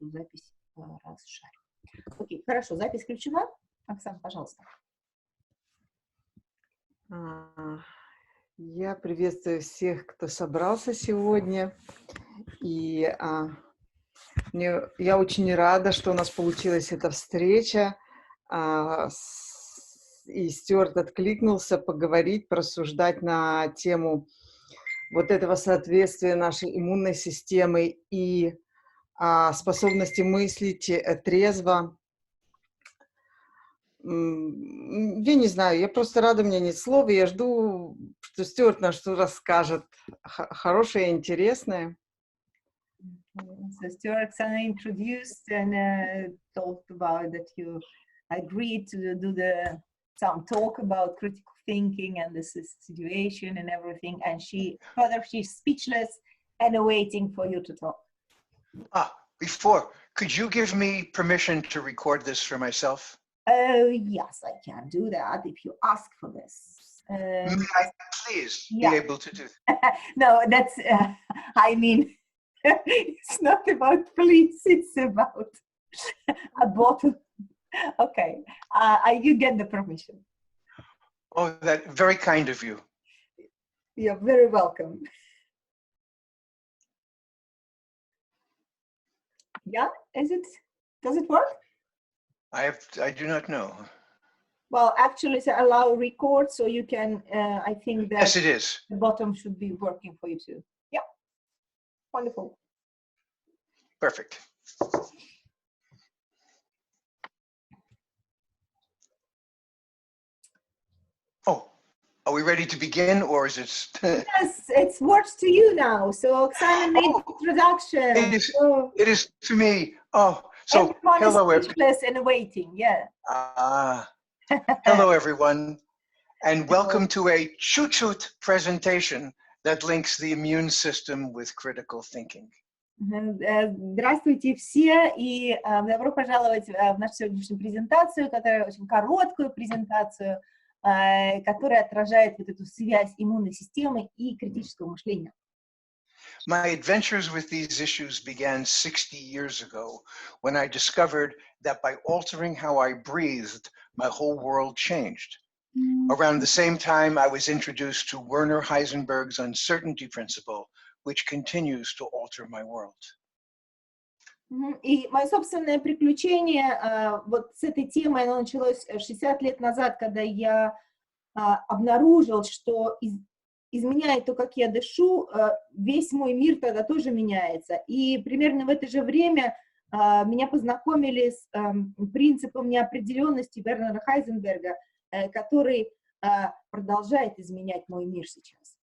эту запись расшарю. Окей, хорошо, запись включена. Оксана, пожалуйста. Я приветствую всех, кто собрался сегодня. И я очень рада, что у нас получилась эта встреча. И Стюарт откликнулся поговорить, порассуждать на тему вот этого соответствия нашей иммунной системы и способности мыслить трезво. Я не знаю, я просто рада, мне нет слов, и я жду, что Стюарт нам что расскажет хорошее и интересное. So Stuart introduced and talked about that you agreed to do some talk about critical thinking and this situation and everything, and she's speechless and waiting for you to talk. Before, could you give me permission to record this for myself? Oh, yes, I can do that if you ask for this. May I please be able to do that? No, that's, I mean, it's not about police, it's about a bottle. Okay, you get the permission. Oh, that's very kind of you. You're very welcome. Yeah, does it work? I do not know. Well, actually, it's allow record, so you can, I think that yes, it is. The bottom should be working for you too. Yeah, wonderful. Perfect. Oh, are we ready to begin, or is it? Yes, it's words to you now. So Oksana made the introduction. It is to me. Oh, so hello, everyone. Speechless and waiting. Yeah. Hello, everyone, and welcome to a shoot presentation that links the immune system with critical thinking. Здравствуйте все, и добро пожаловать в нашу сегодняшнюю презентацию, которая очень короткую презентацию, которая отражает вот эту связь иммунной системы и критического мышления. My adventures with these issues began 60 years ago when I discovered that by altering how I breathed, my whole world changed. Around the same time, I was introduced to Werner Heisenberg's uncertainty principle, which continues to alter my world. И мое собственное приключение вот с этой темой, оно началось 60 лет назад, когда я обнаружил, что изменяет то, как я дышу, весь мой мир тогда тоже меняется. И примерно в это же время меня познакомили с принципом неопределенности Вернера Хайзенберга, который продолжает изменять мой мир сейчас.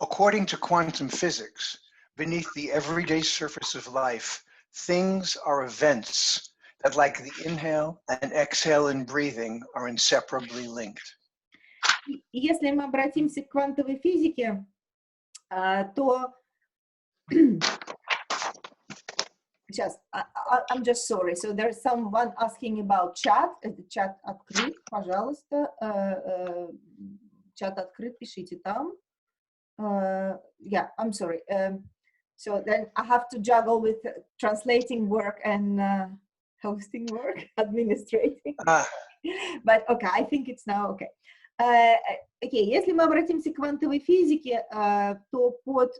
According to quantum physics, beneath the everyday surface of life, things are events that, like the inhale and exhale in breathing, are inseparably linked. Если мы обратимся к квантовой физике, то сейчас, I'm just sorry. So there's someone asking about chat. Чат открыт, пожалуйста. Чат открыт, пишите там. Yeah, I'm sorry. So then I have to juggle with translating work and hosting work, administrating. But okay, I think it's now okay. Okay, если мы обратимся к квантовой физике, то под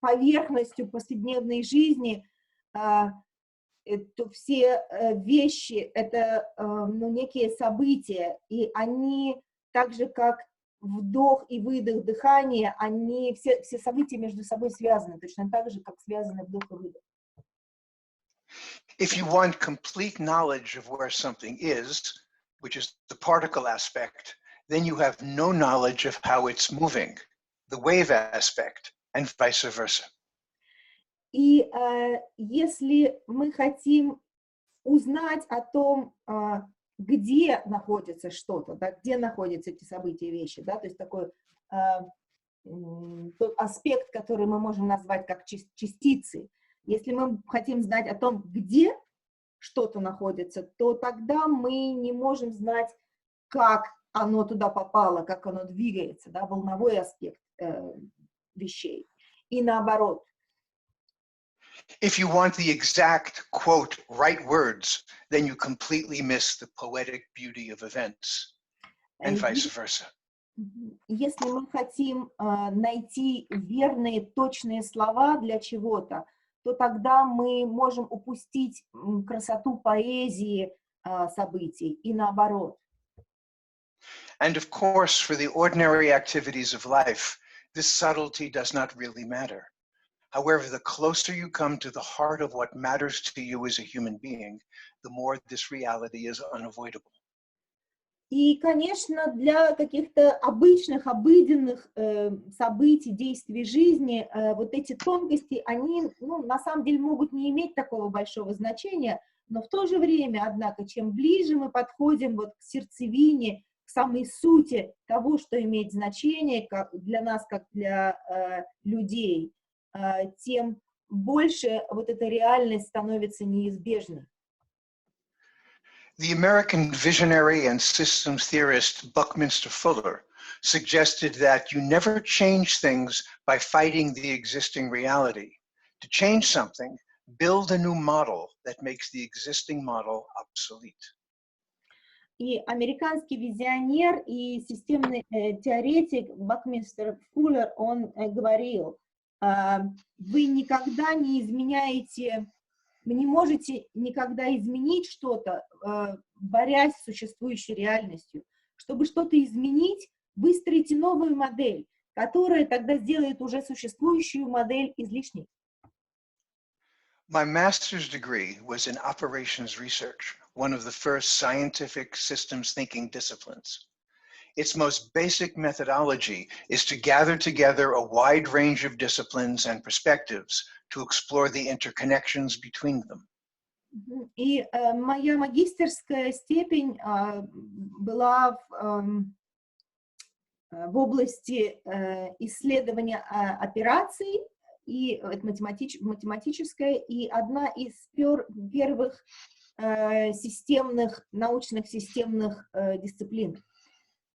поверхностью повседневной жизни то все вещи — это некие события, и они так же, как вдох и выдох дыхания, они все события между собой связаны, точно так же, как связаны вдох и выдох. If you want complete knowledge of where something is, which is the particle aspect, then you have no knowledge of how it's moving, the wave aspect, and vice versa. И если мы хотим узнать о том, где находится что-то, да, где находятся эти события и вещи, да, то есть такой тот аспект, который мы можем назвать как частицы. Если мы хотим знать о том, где что-то находится, то тогда мы не можем знать, как оно туда попало, как оно двигается, да, волновой аспект вещей. И наоборот. If you want the exact, quote, right words, then you completely miss the poetic beauty of events, and vice versa. Если мы хотим найти верные, точные слова для чего-то, то тогда мы можем упустить красоту поэзии событий, и наоборот. And of course, for the ordinary activities of life, this subtlety does not really matter. However, the closer you come to the heart of what matters to you as a human being, the more this reality is unavoidable. И, конечно, для каких-то обычных, обыденных событий, действий жизни, вот эти тонкости, они, на самом деле могут не иметь такого большого значения, но в то же время, однако, чем ближе мы подходим вот к сердцевине, к самой сути того, что имеет значение для нас, как для людей, тем больше вот эта реальность становится неизбежной. The American visionary and systems theorist Buckminster Fuller suggested that you never change things by fighting the existing reality. To change something, build a new model that makes the existing model obsolete. И американский визионер и системный теоретик Бакминстер Фуллер, он говорил, вы никогда не изменяете, вы не можете никогда изменить что-то, борясь с существующей реальностью. Чтобы что-то изменить, выстроите новую модель, которая тогда сделает уже существующую модель излишней. My master's degree was in operations research, one of the first scientific systems thinking disciplines. Its most basic methodology is to gather together a wide range of disciplines and perspectives to explore the interconnections between them. И моя магистерская степень была в области исследования операций, и это математическая, и одна из первых научных системных дисциплин.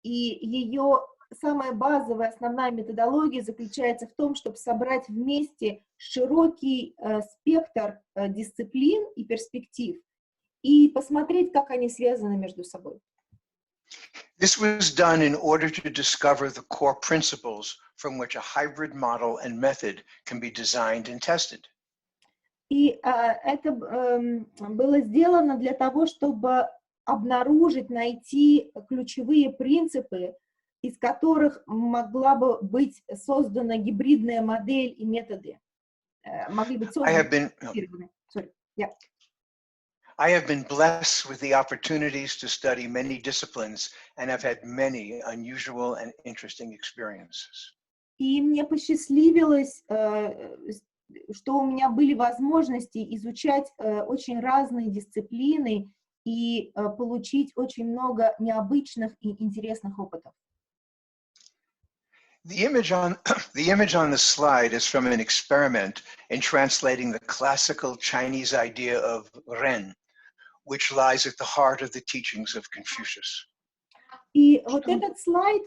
И ее самая базовая, основная методология заключается в том, чтобы собрать вместе широкий спектр дисциплин и перспектив и посмотреть, как они связаны между собой. This was done in order to discover the core principles from which a hybrid model and method can be designed and tested. И это было сделано для того, чтобы обнаружить, найти ключевые принципы, из которых могла бы быть создана гибридная модель и методы. Могли быть созданы. I have been blessed with the opportunities to study many disciplines and have had many unusual and interesting experiences. И мне посчастливилось, что у меня были возможности изучать очень разные дисциплины и получить очень много необычных и интересных опытов. The image on the slide is from an experiment in translating the classical Chinese idea of Ren, which lies at the heart of the teachings of Confucius. И вот этот слайд,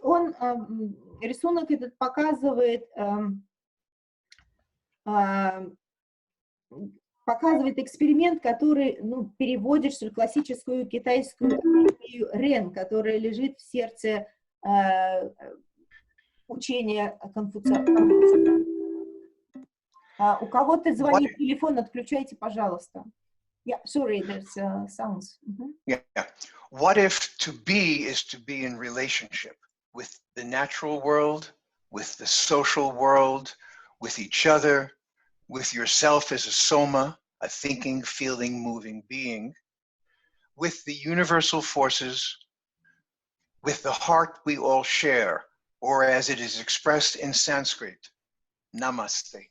рисунок этот показывает эксперимент, который переводит, что ли, классическую китайскую идею Рен, которая лежит в сердце учения Конфуция. У кого-то звонит телефон, отключайте, пожалуйста. Yeah, sorry, there's sounds. Yeah. What if to be is to be in relationship with the natural world, with the social world, with each other, with yourself as a soma, a thinking, feeling, moving being, with the universal forces, with the heart we all share, or as it is expressed in Sanskrit, namaste.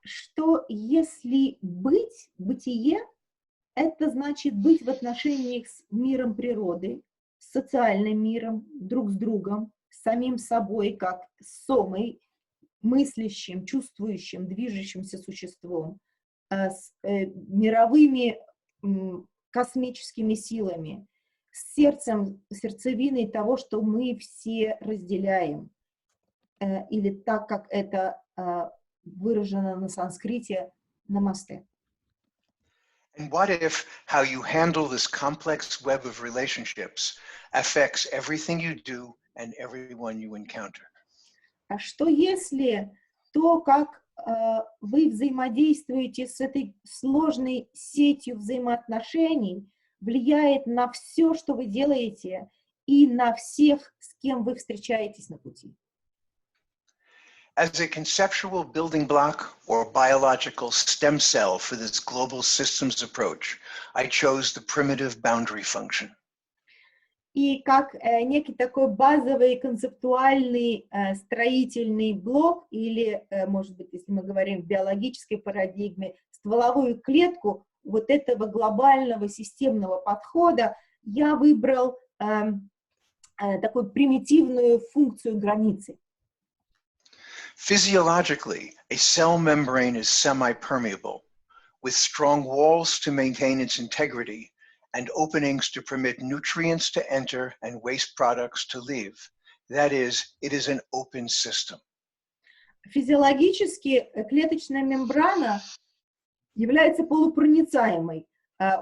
Что если быть, бытие, это значит быть в отношениях с миром природы, с социальным миром, друг с другом, с самим собой, как с сомой, мыслящим, чувствующим, движущимся существом, с мировыми космическими силами, с сердцем, сердцевиной того, что мы все разделяем, или так, как это выражено на санскрите «намасте». And what if how you handle this complex web of relationships affects everything you do and everyone you encounter? А что если то, как вы взаимодействуете с этой сложной сетью взаимоотношений, влияет на все, что вы делаете, и на всех, с кем вы встречаетесь на пути? As a conceptual building block or biological stem cell for this global systems approach, I chose the primitive boundary function. И как некий такой базовый концептуальный строительный блок, или, может быть, если мы говорим в биологической парадигме, стволовую клетку вот этого глобального системного подхода, я выбрал такую примитивную функцию границы. Physiologically, a cell membrane is semi-permeable, with strong walls to maintain its integrity and openings to permit nutrients to enter and waste products to leave. That is, it is an open system. Физиологически клеточная мембрана является полупроницаемой.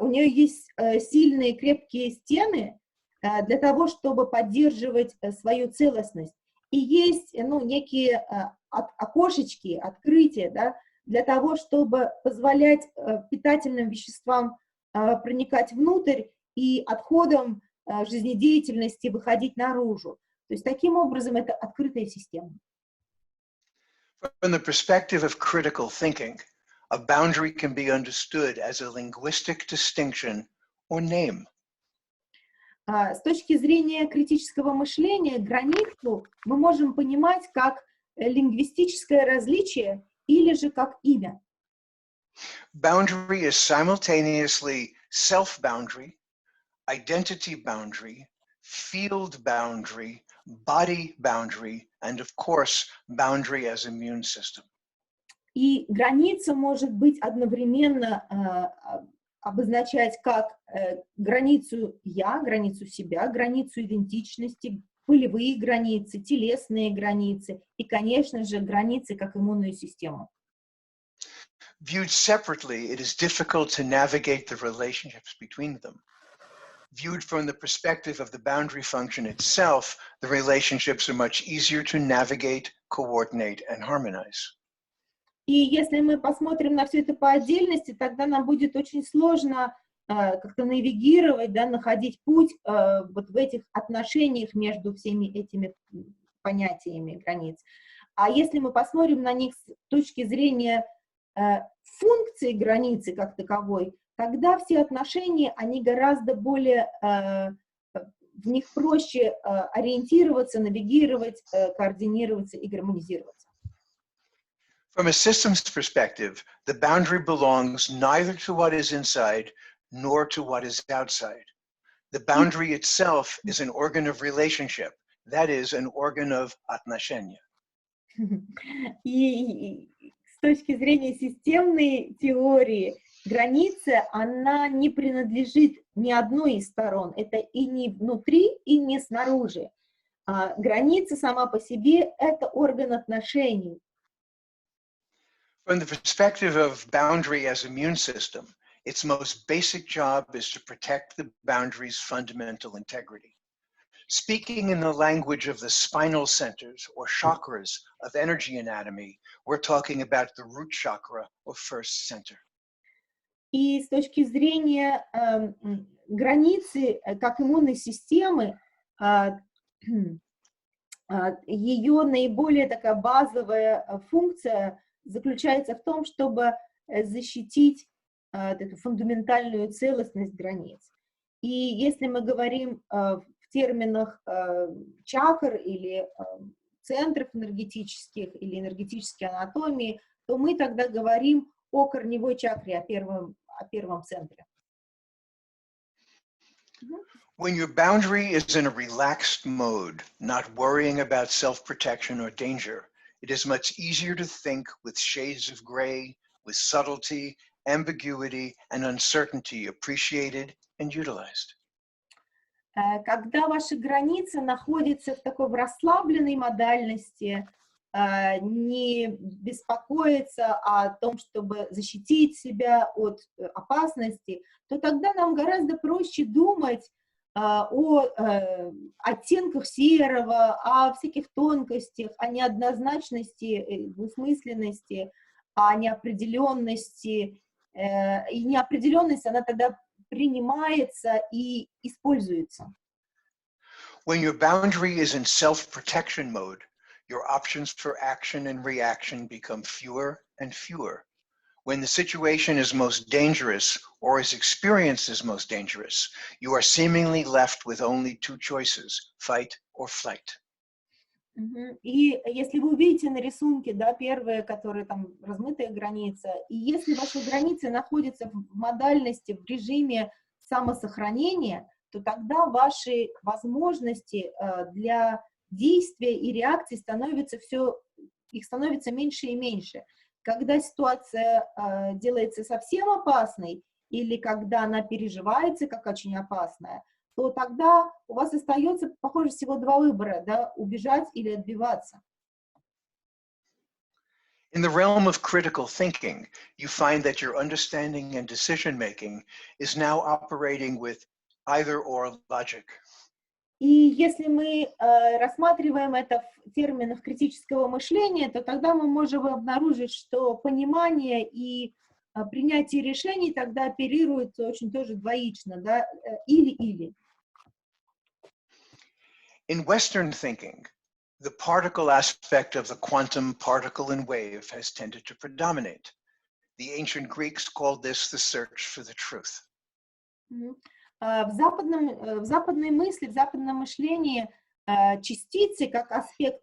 У нее есть сильные крепкие стены для того, чтобы поддерживать свою целостность. И есть некие окошечки, открытия, да, для того, чтобы позволять питательным веществам проникать внутрь и отходам жизнедеятельности выходить наружу. То есть таким образом это открытая система. From the perspective of critical thinking, a boundary can be understood as a linguistic distinction or name. С точки зрения критического мышления, границу мы можем понимать как лингвистическое различие или же как имя. Boundary is simultaneously self-boundary, identity boundary, field boundary, body boundary, and of course, boundary as immune system. И граница может быть одновременно обозначать как границу «я», границу себя, границу идентичности, полевые границы, телесные границы и, конечно же, границы как иммунную систему. Viewed separately, it is difficult to navigate the relationships between them. Viewed from the perspective of the boundary function itself, the relationships are much easier to navigate, coordinate, and harmonize. И если мы посмотрим на все это по отдельности, тогда нам будет очень сложно как-то навигировать, да, находить путь вот в этих отношениях между всеми этими понятиями границ. А если мы посмотрим на них с точки зрения функции границы как таковой, тогда все отношения, они гораздо более, в них проще ориентироваться, навигировать, координироваться и гармонизироваться. From a systems perspective, the boundary belongs neither to what is inside nor to what is outside. The boundary itself is an organ of relationship, that is, an organ of отношения. И с точки зрения системной теории, граница, она не принадлежит ни одной из сторон. Это и не внутри, и не снаружи. Граница сама по себе – это орган отношений. From the perspective of boundary as immune system, its most basic job is to protect the boundary's fundamental integrity. Speaking in the language of the spinal centers or chakras of energy anatomy, we're talking about the root chakra or first center. И с точки зрения границы как иммунной системы, ее наиболее такая базовая функция заключается в том, чтобы защитить эту фундаментальную целостность границ. И если мы говорим в терминах чакр или центров энергетических или энергетической анатомии, то мы тогда говорим о корневой чакре, о первом центре. When your boundary is in a relaxed mode, not worrying about self-protection or danger, it is much easier to think with shades of gray, with subtlety, ambiguity, and uncertainty appreciated and utilized. Когда ваша граница находится в такой расслабленной модальности, не беспокоиться о том, чтобы защитить себя от опасности, то тогда нам гораздо проще думать о оттенках серого, о всяких тонкостях, о неоднозначности, двусмысленности, о неопределенности. И неопределенность, она тогда принимается и используется. When your boundary is in self-protection mode, your options for action and reaction become fewer and fewer. When the situation is most dangerous or is experienced as most dangerous, you are seemingly left with only two choices, fight or flight. И если вы увидите на рисунке, да, первые, которые там размытая граница, и если ваши границы находятся в модальности, в режиме самосохранения, то тогда ваши возможности для действия и реакции становятся меньше и меньше. Когда ситуация делается совсем опасной, или когда она переживается как очень опасная, то тогда у вас остается, похоже, всего два выбора, да, убежать или отбиваться. In the realm of critical thinking, you find that your understanding and decision-making is now operating with either-or logic. И если мы рассматриваем это в терминах критического мышления, то тогда мы можем обнаружить, что понимание и принятие решений тогда оперируют очень тоже двоично, да, или-или. In Western thinking, the particle aspect of the quantum particle and wave has tended to predominate. The ancient Greeks called this the search for the truth. В западной мысли, в западном мышлении частицы как аспект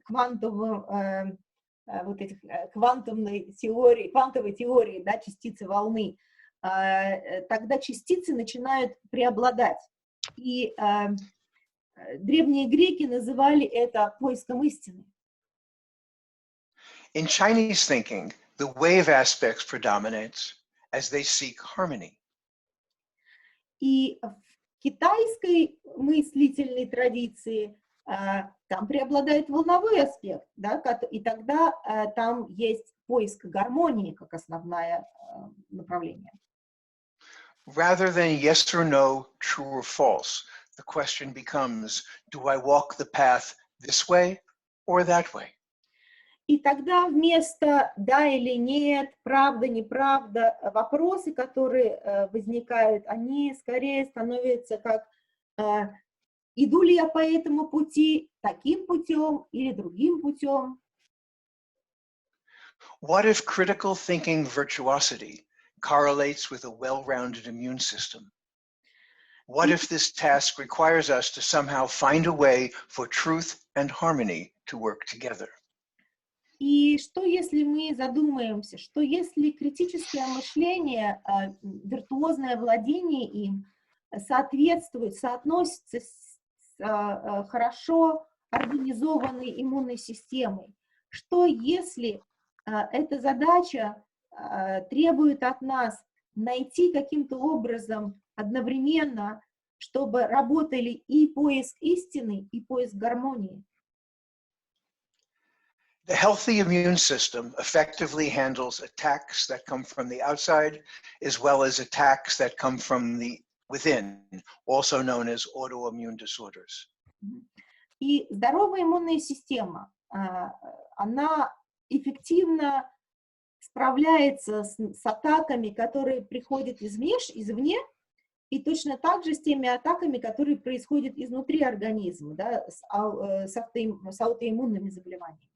квантовой теории, да, частицы волны, тогда частицы начинают преобладать. И древние греки называли это поиском истины. In Chinese thinking, the wave aspects predominates as they seek harmony. И в китайской мыслительной традиции там преобладает волновой аспект, да, и тогда там есть поиск гармонии как основное направление. Rather than yes or no, true or false, the question becomes, do I walk the path this way or that way? И тогда вместо «да» или «нет», «правда», «неправда», вопросы, которые возникают, они скорее становятся как «иду ли я по этому пути, таким путем или другим путем?» What if critical thinking virtuosity correlates with a well-rounded immune system? What if this task requires us to somehow find a way for truth and harmony to work together? И что если мы задумаемся, что если критическое мышление, виртуозное владение им соотносится с хорошо организованной иммунной системой? Что если эта задача требует от нас найти каким-то образом одновременно, чтобы работали и поиск истины, и поиск гармонии? The healthy immune system effectively handles attacks that come from the outside, as well as attacks that come from the within, also known as autoimmune disorders. И здоровая иммунная система, она эффективно справляется с атаками, которые приходят извне, и точно так же с теми атаками, которые происходят изнутри организма, да, с аутоиммунными заболеваниями.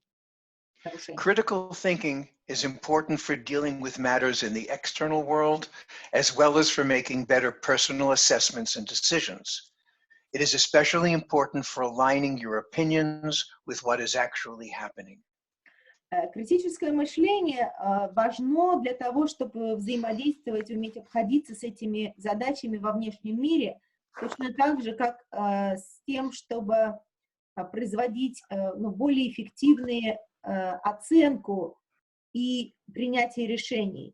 Critical thinking is important for dealing with matters in the external world, as well as for making better personal assessments and decisions. It is especially important for aligning your opinions with what is actually happening. Критическое мышление важно для того, чтобы взаимодействовать, уметь обходиться с этими задачами во внешнем мире, точно так же, как с тем, чтобы производить более эффективные оценку и принятие решений.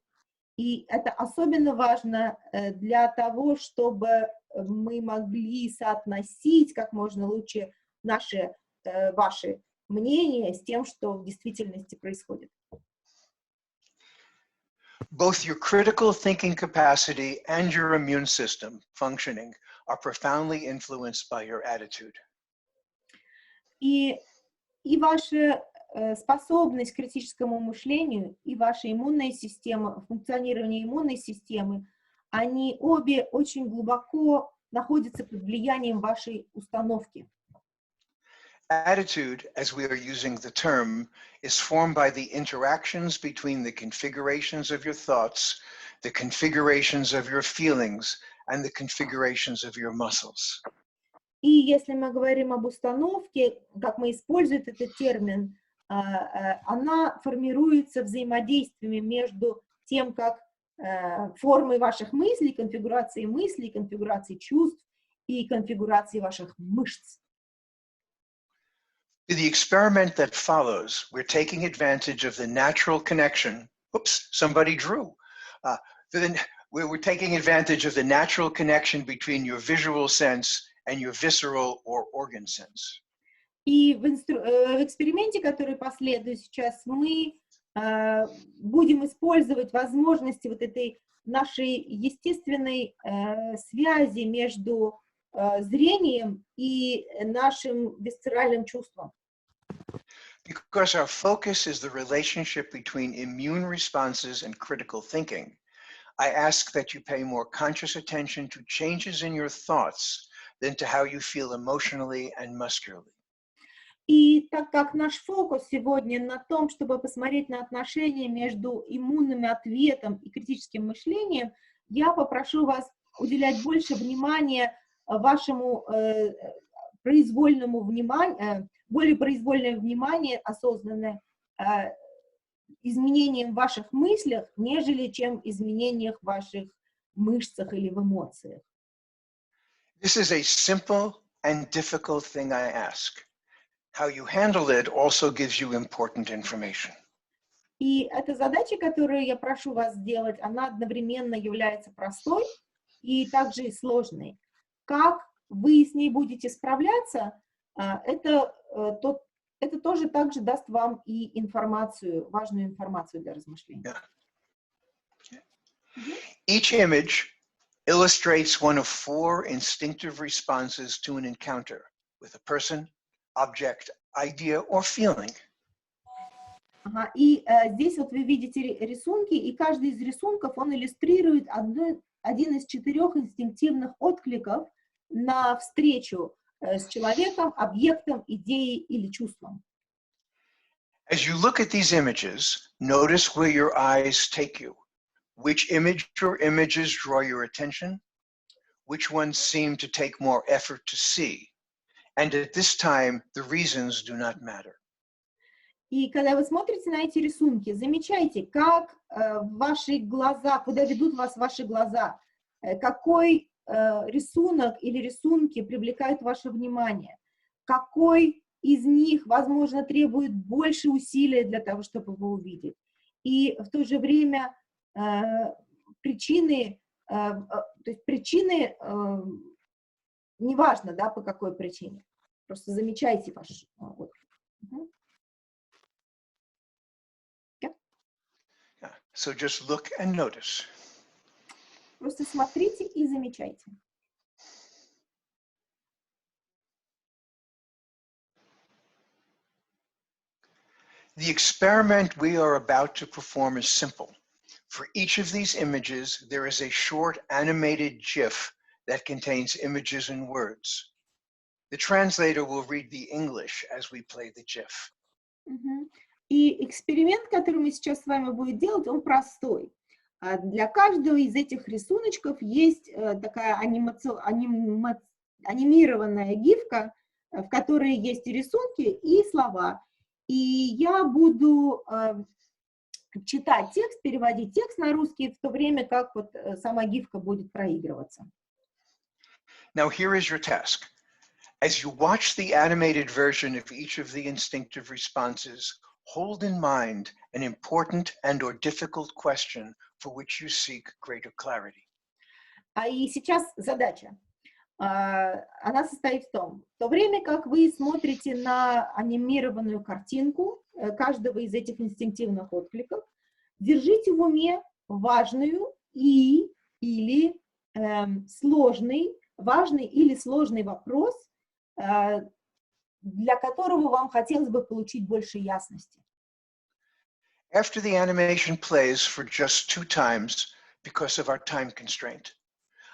И это особенно важно для того, чтобы мы могли соотносить как можно лучше ваши мнение с тем, что в действительности происходит. Both your critical thinking capacity and your immune system functioning are profoundly influenced by your attitude. И ваша способность к критическому мышлению, и ваша иммунная система, функционирование иммунной системы, они обе очень глубоко находятся под влиянием вашей установки. Attitude, as we are using the term, is formed by the interactions between the configurations of your thoughts, the configurations of your feelings, and the configurations of your muscles. И если мы говорим об установке, как мы используем этот термин, она формируется взаимодействиями между тем, как формой ваших мыслей, конфигурацией чувств и конфигурацией ваших мышц. In the experiment that follows, we're taking advantage of the natural connection. Oops, somebody drew. We're taking advantage of the natural connection between your visual sense and your visceral or organ sense. И в эксперименте, который последует сейчас, мы будем использовать возможности вот этой нашей естественной связи между зрением и нашим висцеральным чувством. Because our focus is the relationship between immune responses and critical thinking, I ask that you pay more conscious attention to changes in your thoughts than to how you feel emotionally and muscularly. И так как наш фокус сегодня на том, чтобы посмотреть на отношения между иммунным ответом и критическим мышлением, я попрошу вас уделять больше внимания вашему произвольному вниманию, более произвольное внимание, осознанное, изменениям в ваших мыслях, нежели чем изменениях в ваших мышцах или в эмоциях. This is a simple and difficult thing I ask. How you handle it also gives you important information. И эта задача, которую я прошу вас сделать, она одновременно является простой и также и сложной. Как вы с ней будете справляться, это тоже также даст вам и информацию, важную информацию для размышления. Each image illustrates one of 4 instinctive responses to an encounter with a person, object, idea, or feeling. Ага, и здесь вот вы видите рисунки, и каждый из рисунков, он иллюстрирует один из 4 инстинктивных откликов на встречу с человеком, объектом, идеей или чувством. As you look at these images, notice where your eyes take you. Which image or images draw your attention? Which ones seem to take more effort to see? And at this time, the reasons do not matter. И когда вы смотрите на эти рисунки, замечайте, как ваши глаза, куда ведут вас ваши глаза, какой рисунок или рисунки привлекают ваше внимание, какой из них, возможно, требует больше усилия для того, чтобы его увидеть. И в то же время причины, неважно, да, по какой причине, просто замечайте ваш отклик. So just look and notice. Просто смотрите и замечайте. The experiment we are about to perform is simple. For each of these images, there is a short animated GIF that contains images and words. The translator will read the English as we play the GIF. И эксперимент, который мы сейчас с вами будем делать, он простой. Для каждого из этих рисуночков есть такая анимированная гифка, в которой есть и рисунки, и слова. И я буду читать текст, переводить текст на русский, в то время как вот сама гифка будет проигрываться. Now here is your task. As you watch the animated version of each of the instinctive responses, hold in mind an important and/or difficult question for which you seek greater clarity. И сейчас задача. она состоит в том, в то время как вы смотрите на анимированную картинку каждого из этих инстинктивных откликов, держите в уме важную или важный или сложный вопрос, для которого вам хотелось бы получить больше ясности. After the animation plays for just 2 times because of our time constraint,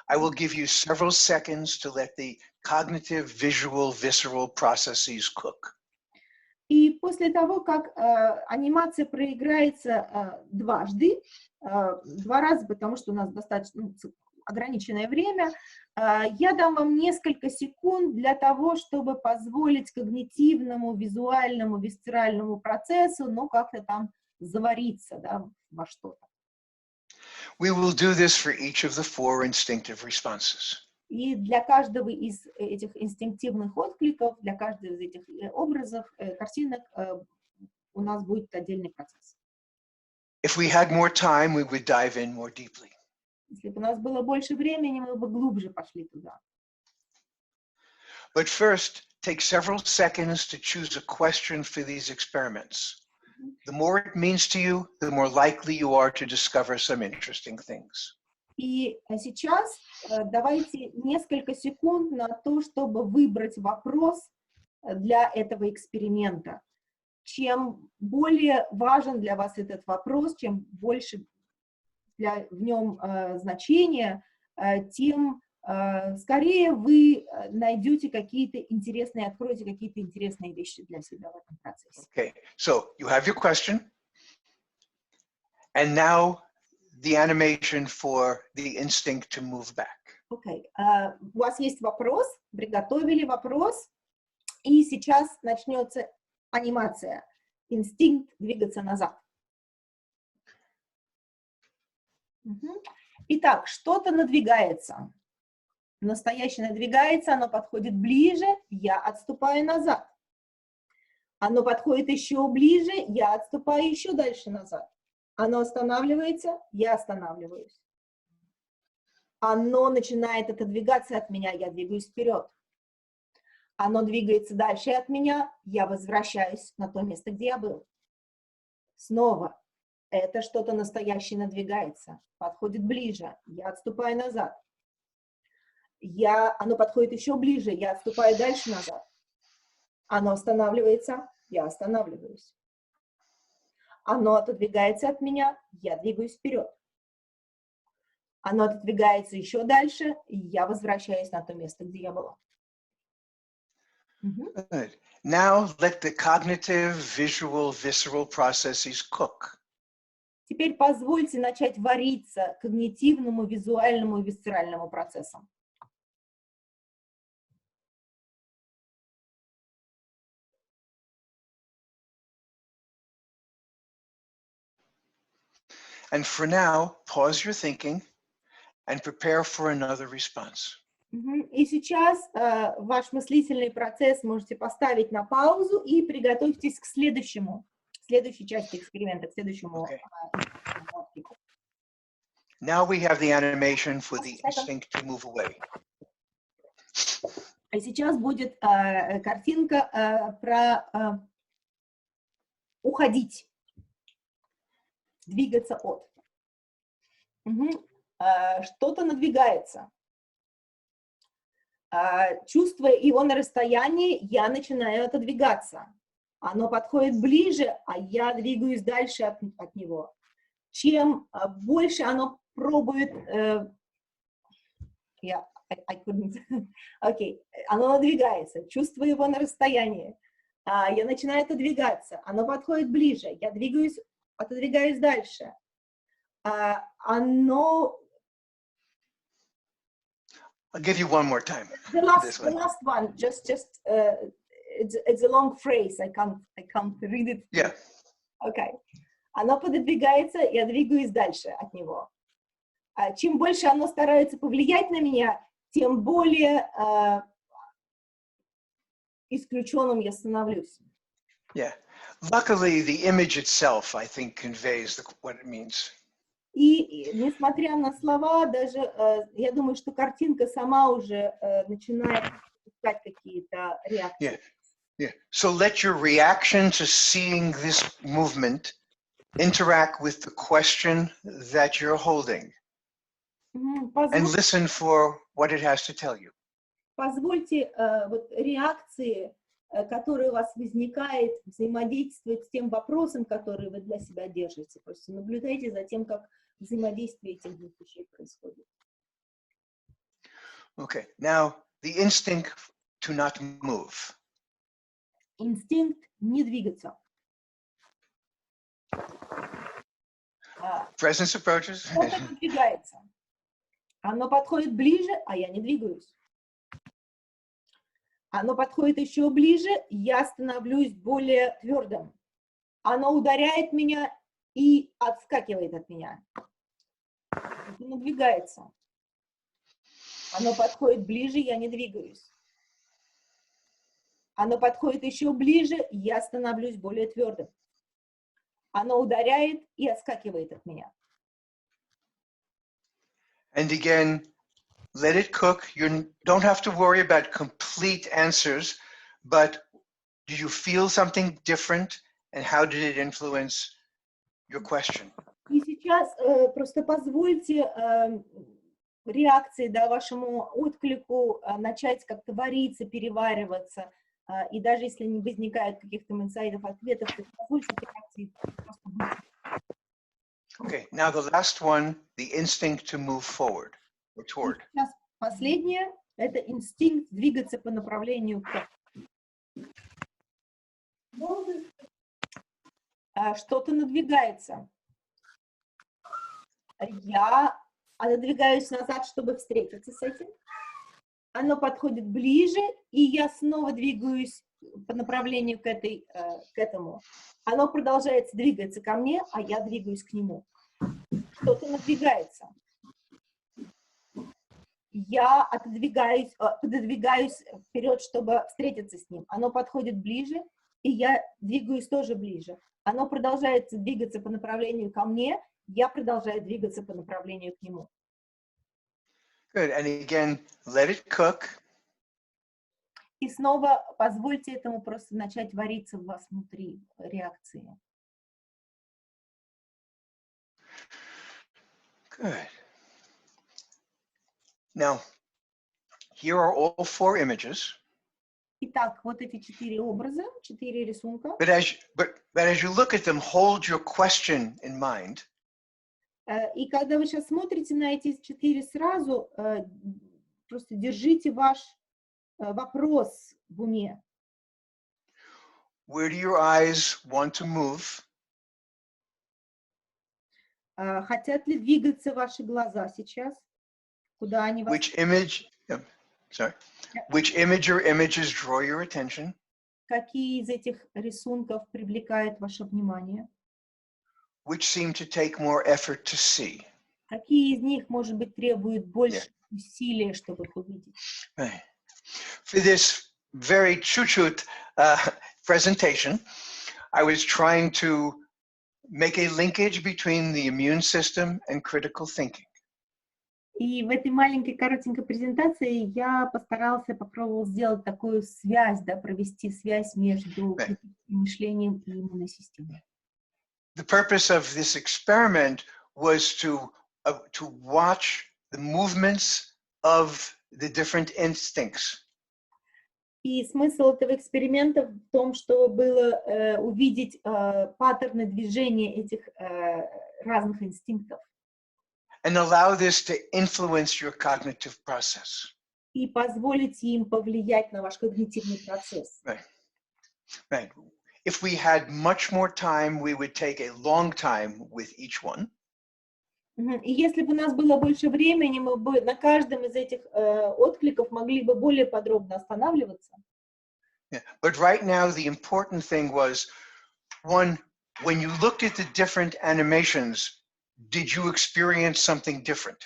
I will give you several seconds to let the cognitive, visual, visceral processes cook. И после того, как анимация проиграется дважды, 2 раза, потому что у нас достаточно ограниченное время, я дам вам несколько секунд для того, чтобы позволить когнитивному, визуальному, висцеральному процессу, как-то там завариться, да, во что-то. We will do this for each of the 4 instinctive responses. И для каждого из этих инстинктивных откликов, для каждого из этих образов, картинок у нас будет отдельный процесс. If we had more time, we would dive in more deeply. Если бы у нас было больше времени, мы бы глубже пошли туда. But first, take several seconds to choose a question for these experiments. The more it means to you, the more likely you are to discover some interesting things. И сейчас давайте несколько секунд на то, чтобы выбрать вопрос для этого эксперимента. Чем более важен для вас этот вопрос, чем больше в нем значения, тем скорее вы найдете откроете какие-то интересные вещи для себя в этом процессе. Okay, so you have your question, and now the animation for the instinct to move back. Окей, у вас есть вопрос, приготовили вопрос, и сейчас начнется анимация, инстинкт двигаться назад. Итак, что-то надвигается. Настоящее надвигается, оно подходит ближе, я отступаю назад. Оно подходит еще ближе, я отступаю еще дальше назад. Оно останавливается, я останавливаюсь. Оно начинает отодвигаться от меня, я двигаюсь вперед. Оно двигается дальше от меня, я возвращаюсь на то место, где я был. Снова. Это что-то настоящее надвигается, подходит ближе, я отступаю назад. Оно подходит еще ближе, я отступаю дальше назад. Оно останавливается, я останавливаюсь. Оно отодвигается от меня, я двигаюсь вперед. Оно отодвигается еще дальше, и я возвращаюсь на то место, где я была. Good. Now let the cognitive, visual, visceral processes cook. Теперь позвольте начать вариться когнитивному, визуальному и висцеральному процессам. And for now, pause your thinking and prepare for another response. И сейчас ваш мыслительный процесс можете поставить на паузу и приготовьтесь к следующей части эксперимента, к следующему. Okay. Now we have the animation for the instinct to move away. А сейчас будет картинка про уходить, двигаться от. Что-то надвигается. Чувствуя его на расстоянии, я начинаю отодвигаться. Оно подходит ближе, а я двигаюсь дальше от него. Чем больше оно пробует... Оно надвигается. Чувствую его на расстоянии. Я начинаю отодвигаться. Оно подходит ближе. Я отодвигаюсь дальше. Оно... I'll give you one more time. The last one, just it's a long phrase. I can't read it. Yeah. Okay. Оно пододвигается, я двигаюсь дальше от него. Чем больше оно старается повлиять на меня, тем более исключенным я становлюсь. Yeah. Luckily, the image itself, I think, conveys what it means. И несмотря на слова, даже я думаю, что картинка сама уже начинает искать какие-то реакции. Yeah. So let your reaction to seeing this movement interact with the question that you're holding and listen for what it has to tell you. Позвольте вот реакции, которые у вас возникает, взаимодействовать с тем вопросом, который вы для себя держите. Просто наблюдайте за тем, как взаимодействие этих двух вещей происходит. Okay, now the instinct to not move. Инстинкт не двигаться. Presence approaches. Что-то не двигается. Оно подходит ближе, а я не двигаюсь. Оно подходит еще ближе, я становлюсь более твердым. Оно ударяет меня и отскакивает от меня. Это надвигается. Оно подходит ближе, я не двигаюсь. Оно подходит еще ближе, я становлюсь более твердым. Оно ударяет и отскакивает от меня. And again, let it cook. You don't have to worry about complete answers, but do you feel something different, and how did it influence your question? И сейчас просто позвольте реакции, да, вашему отклику начать как-то вариться, перевариваться. И даже если не возникает каких-то инсайдов, ответов, то позвольте реакции просто быть. Okay, now the last one, the instinct to move forward or toward. Сейчас последнее – это инстинкт двигаться по направлению к. Что-то надвигается. Я отодвигаюсь назад, чтобы встретиться с этим. Оно подходит ближе, и я снова двигаюсь по направлению к этому. Оно продолжает двигаться ко мне, а я двигаюсь к нему. Что-то надвигается. Я пододвигаюсь вперед, чтобы встретиться с ним. Оно подходит ближе, и я двигаюсь тоже ближе. Оно продолжает двигаться по направлению ко мне, я продолжаю двигаться по направлению к нему. Good. And again, let it cook. И снова позвольте этому просто начать вариться в вас внутри реакции. Good. Now, here are all 4 images. Итак, вот эти 4 образа, 4 рисунка. But as you look at them, hold your question in mind. И когда вы сейчас смотрите на эти 4 сразу, просто держите ваш вопрос в уме. Where do your eyes want to move? Хотят ли двигаться ваши глаза сейчас? Куда они вас... Which image or images draw your attention? Какие из этих рисунков привлекают ваше внимание? Which seem to take more effort to see? Какие из них, может быть, требуют больше усилия, чтобы их увидеть? Right. For this very chut-chut presentation, I was trying to make a linkage between the immune system and critical thinking. И в этой маленькой коротенькой презентации я попробовал сделать такую связь, да, провести связь между мышлением и иммунной системой. The purpose of this experiment was to watch the movements of the different instincts. И смысл этого эксперимента в том, что было увидеть паттерны движения этих разных инстинктов. And allow this to influence your cognitive process. И позволить им повлиять на ваш когнитивный процесс. Right. If we had much more time, we would take a long time with each one. И если бы у нас было больше времени, мы бы на каждом из этих откликов могли бы более подробно останавливаться. Yeah. But right now, the important thing was, one, when you looked at the different animations, did you experience something different?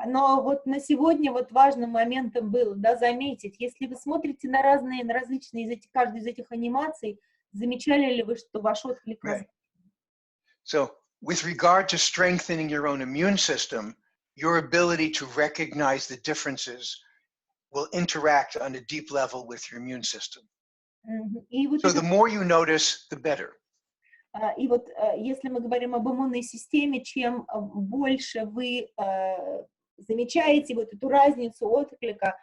Но вот на сегодня вот важным моментом было, да, заметить, если вы смотрите на различные каждую из этих анимаций, замечали ли вы, что ваш отклик... Right. So with regard to strengthening your own immune system, your ability to recognize the differences will interact on a deep level with your immune system. И вот So the more you notice, the better. И вот если мы говорим об иммунной системе, чем больше вы замечаете вот эту разницу отклика,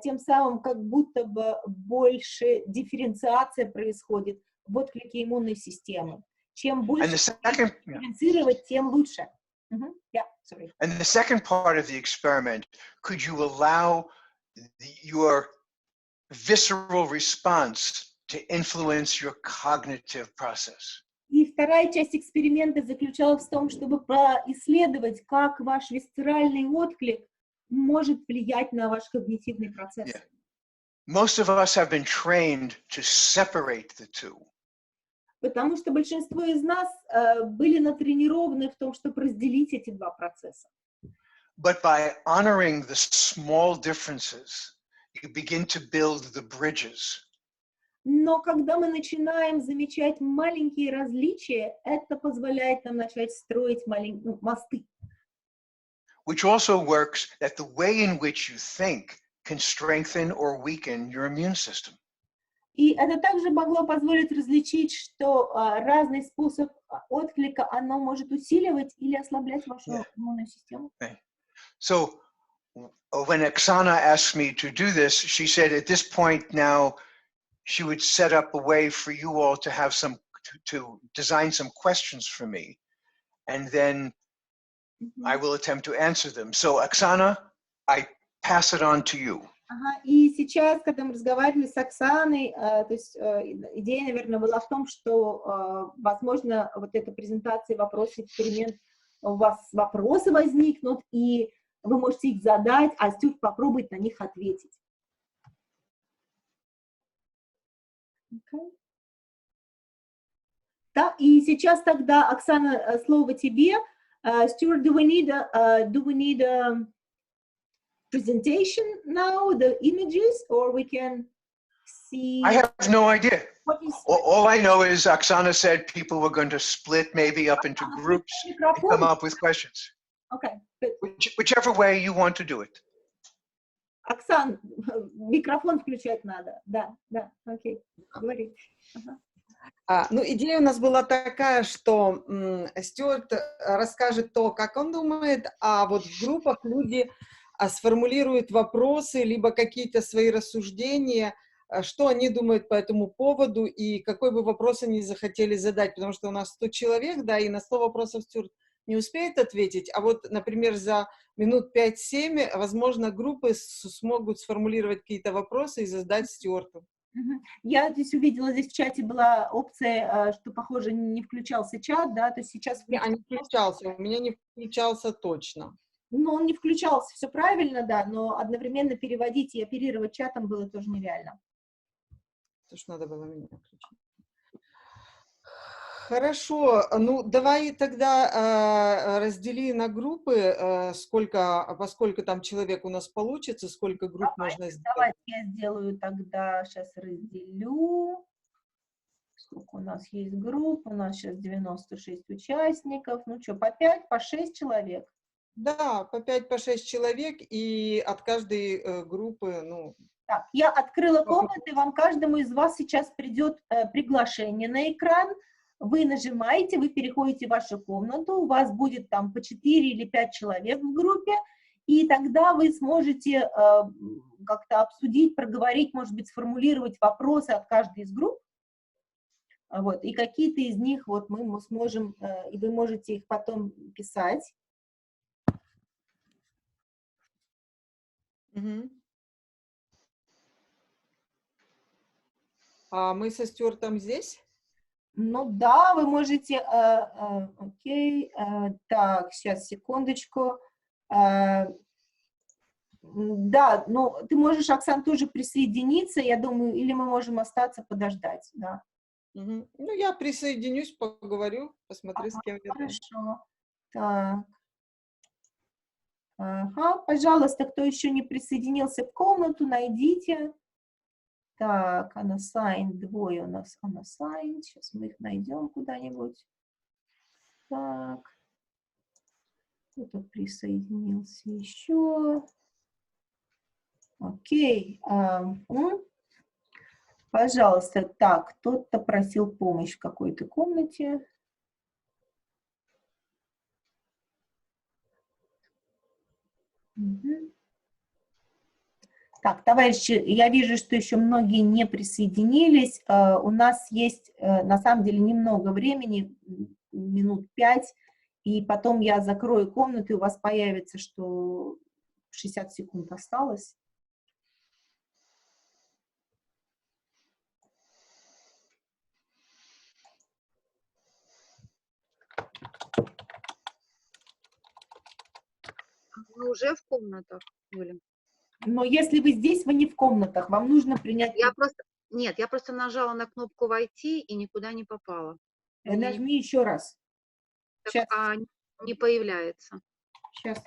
тем самым как будто бы больше дифференциация происходит в отклике иммунной системы. Чем больше дифференцировать, тем лучше. Yeah, sorry. And the second part of the experiment, could you allow your visceral response to influence your cognitive process? И вторая часть эксперимента заключалась в том, чтобы происследовать, как ваш висцеральный отклик может влиять на ваш когнитивный процесс. Yeah. Most of us have been trained to separate the two. Потому что большинство из нас были натренированы в том, чтобы разделить эти два процесса. But by honoring the small differences, you begin to build the bridges. Но когда мы начинаем замечать маленькие различия, это позволяет нам начать строить мосты. Which also works that the way in which you think can strengthen or weaken your immune system. И это также могло позволить различить, что разный способ отклика, оно может усиливать или ослаблять вашу иммунную систему. So when Oksana asked me to do this, she said at this point now she would set up a way for you all to have to design some questions for me, and then I will attempt to answer them. So Oksana, I pass it on to you. И сейчас, когда мы разговаривали с Оксаной, то есть идея, наверное, была в том, что, возможно, вот эта презентация, вопросы, эксперимент, у вас вопросы возникнут, и вы можете их задать, а Стюарт попробует на них ответить. Okay. Да, и сейчас тогда, Оксана, слово тебе. Стюарт, do we need a presentation now, the images, or we can see? I have no idea. All I know is Oksana said people were going to split maybe up into groups and come up with questions. Okay. Whichever way you want to do it. Оксан, микрофон включать надо. Да, окей, говори. Ну, идея у нас была такая, что Стюарт расскажет то, как он думает, а вот в группах люди сформулируют вопросы, либо какие-то свои рассуждения, что они думают по этому поводу и какой бы вопрос они захотели задать, потому что у нас 100 человек, да, и на 100 вопросов Стюарт не успеет ответить, а вот, например, за минут 5-7, возможно, группы смогут сформулировать какие-то вопросы и задать Стюарту. Я здесь увидела, здесь в чате была опция, что, похоже, не включался чат, да, то есть сейчас... Не включался, у меня не включался точно. Ну, он не включался, все правильно, да, но одновременно переводить и оперировать чатом было тоже нереально. То, что надо было меня включить. Хорошо, ну давай тогда раздели на группы, поскольку там человек у нас получится, сколько групп можно сделать. Давайте я сделаю тогда, сейчас разделю. Сколько у нас есть групп? У нас сейчас 96 участников. Ну что, по 5, по 6 человек? Да, по 5, по 6 человек, и от каждой группы, ну... Так, я открыла комнаты, вам каждому из вас сейчас придет приглашение на экран. Вы нажимаете, вы переходите в вашу комнату, у вас будет там по 4 или 5 человек в группе, и тогда вы сможете как-то обсудить, проговорить, может быть, сформулировать вопросы от каждой из групп. Вот, и какие-то из них вот мы сможем, и вы можете их потом писать. Угу. А мы со Стюартом здесь? Ну да, вы можете, окей, так, сейчас, секундочку. Да, ну ты можешь, Оксан, тоже присоединиться, я думаю, или мы можем остаться подождать, да. Угу. Ну, я присоединюсь, поговорю, посмотрю, с кем я. Хорошо. Так. Ага, пожалуйста, кто еще не присоединился в комнату, найдите. Так, unassigned, двое у нас unassigned. Сейчас мы их найдем куда-нибудь. Так. Кто-то присоединился еще. Окей. Пожалуйста, так, кто-то просил помощь в какой-то комнате. Угу. Так, товарищи, я вижу, что еще многие не присоединились. У нас есть, на самом деле, немного времени, минут 5, и потом я закрою комнату, и у вас появится, что 60 секунд осталось. Мы уже в комнатах были. Но если вы здесь, вы не в комнатах, вам нужно принять... Нет, я просто нажала на кнопку «Войти» и никуда не попала. Нажми еще раз. Сейчас. А не появляется. Сейчас.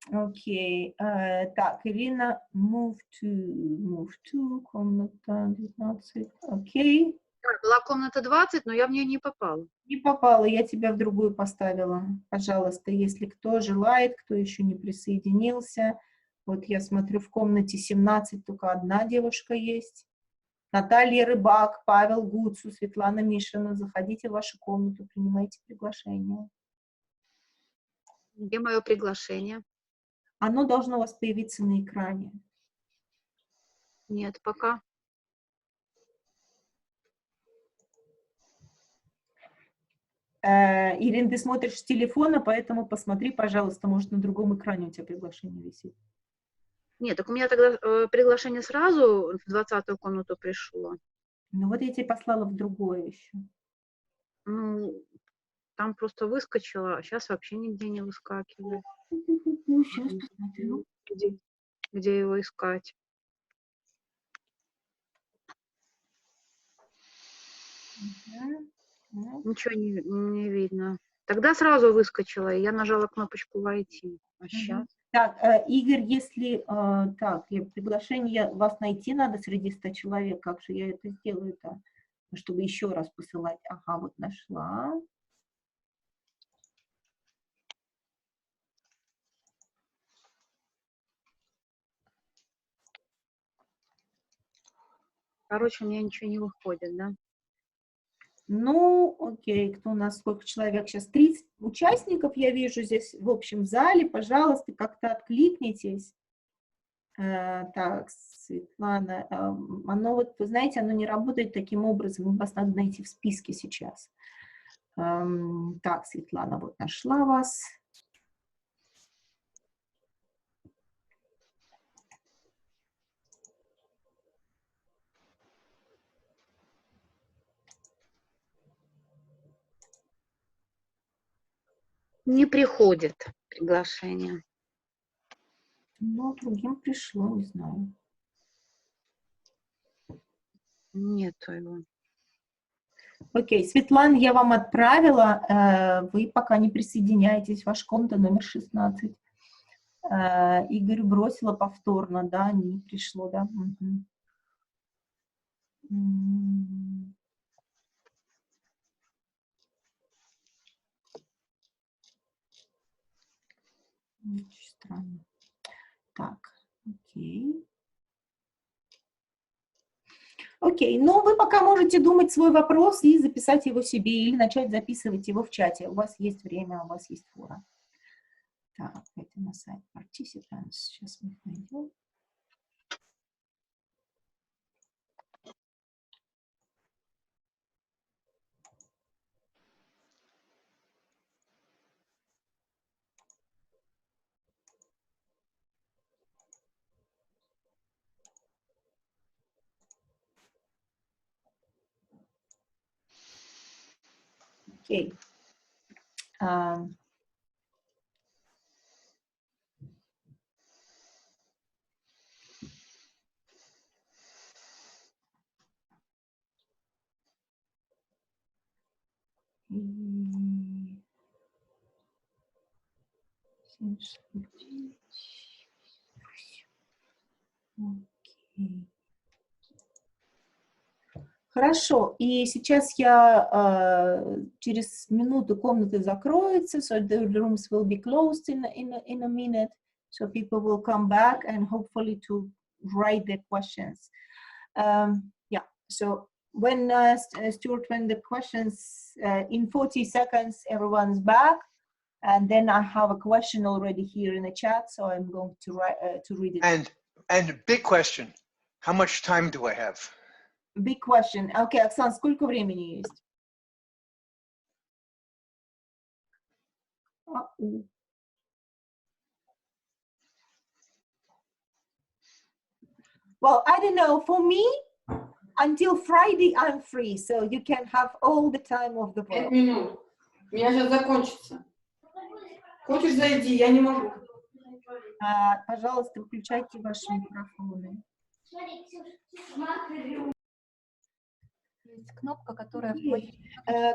Окей. Так, Ирина, move to, комната 19. Окей. Была комната 20, но я в нее не попала. Не попала, я тебя в другую поставила. Пожалуйста, если кто желает, кто еще не присоединился. Вот я смотрю, в комнате 17 только одна девушка есть. Наталья Рыбак, Павел Гуцу, Светлана Мишина. Заходите в вашу комнату, принимайте приглашение. Где мое приглашение? Оно должно у вас появиться на экране. Нет, пока. Ирина, ты смотришь с телефона, поэтому посмотри, пожалуйста, может, на другом экране у тебя приглашение висит. Нет, так у меня тогда приглашение сразу в 20-ю комнату пришло. Ну вот я тебе послала в другое еще. Ну, там просто выскочила, а сейчас вообще нигде не выскакивает. Сейчас посмотрю. Где его искать? Ничего не видно. Тогда сразу выскочила, и я нажала кнопочку «Войти». А сейчас? Так, Игорь, если так, приглашение вас найти надо среди 100 человек, как же я это сделаю-то, чтобы еще раз посылать? Ага, вот нашла. Короче, у меня ничего не выходит, да? Ну, окей, кто у нас, сколько человек сейчас? 30 участников я вижу здесь в общем зале. Пожалуйста, как-то откликнитесь. Так, Светлана, оно вот, вы знаете, оно не работает таким образом, вас надо найти в списке сейчас. Так, Светлана, вот нашла вас. Не приходит приглашение. Ну, другим пришло, не знаю. Нету его. Окей, Светлана, я вам отправила, вы пока не присоединяетесь, ваша комната номер 16. Игорь бросила повторно, да, не пришло, да. Очень странно. Так, окей. Окей, но вы пока можете думать свой вопрос и записать его себе, или начать записывать его в чате. У вас есть время, у вас есть фора. Так, это на сайт Participants. Сейчас мы их найдем. Окей. Окей. Хорошо, и сейчас я через минуту комнаты закроются, so the rooms will be closed in a minute, so people will come back and hopefully to write their questions. Yeah, so when Stuart, when the questions in 40 seconds, everyone's back, and then I have a question already here in the chat, so I'm going to read it. And big question, how much time do I have? Big question. Okay, Оксан, сколько времени есть? Well, I don't know. For me, until Friday, I'm free, so you can have all the time of the world. 5 минут. У меня сейчас закончится. Хочешь зайди? Я не могу. Пожалуйста, включайте ваши микрофоны. Есть кнопка, которая...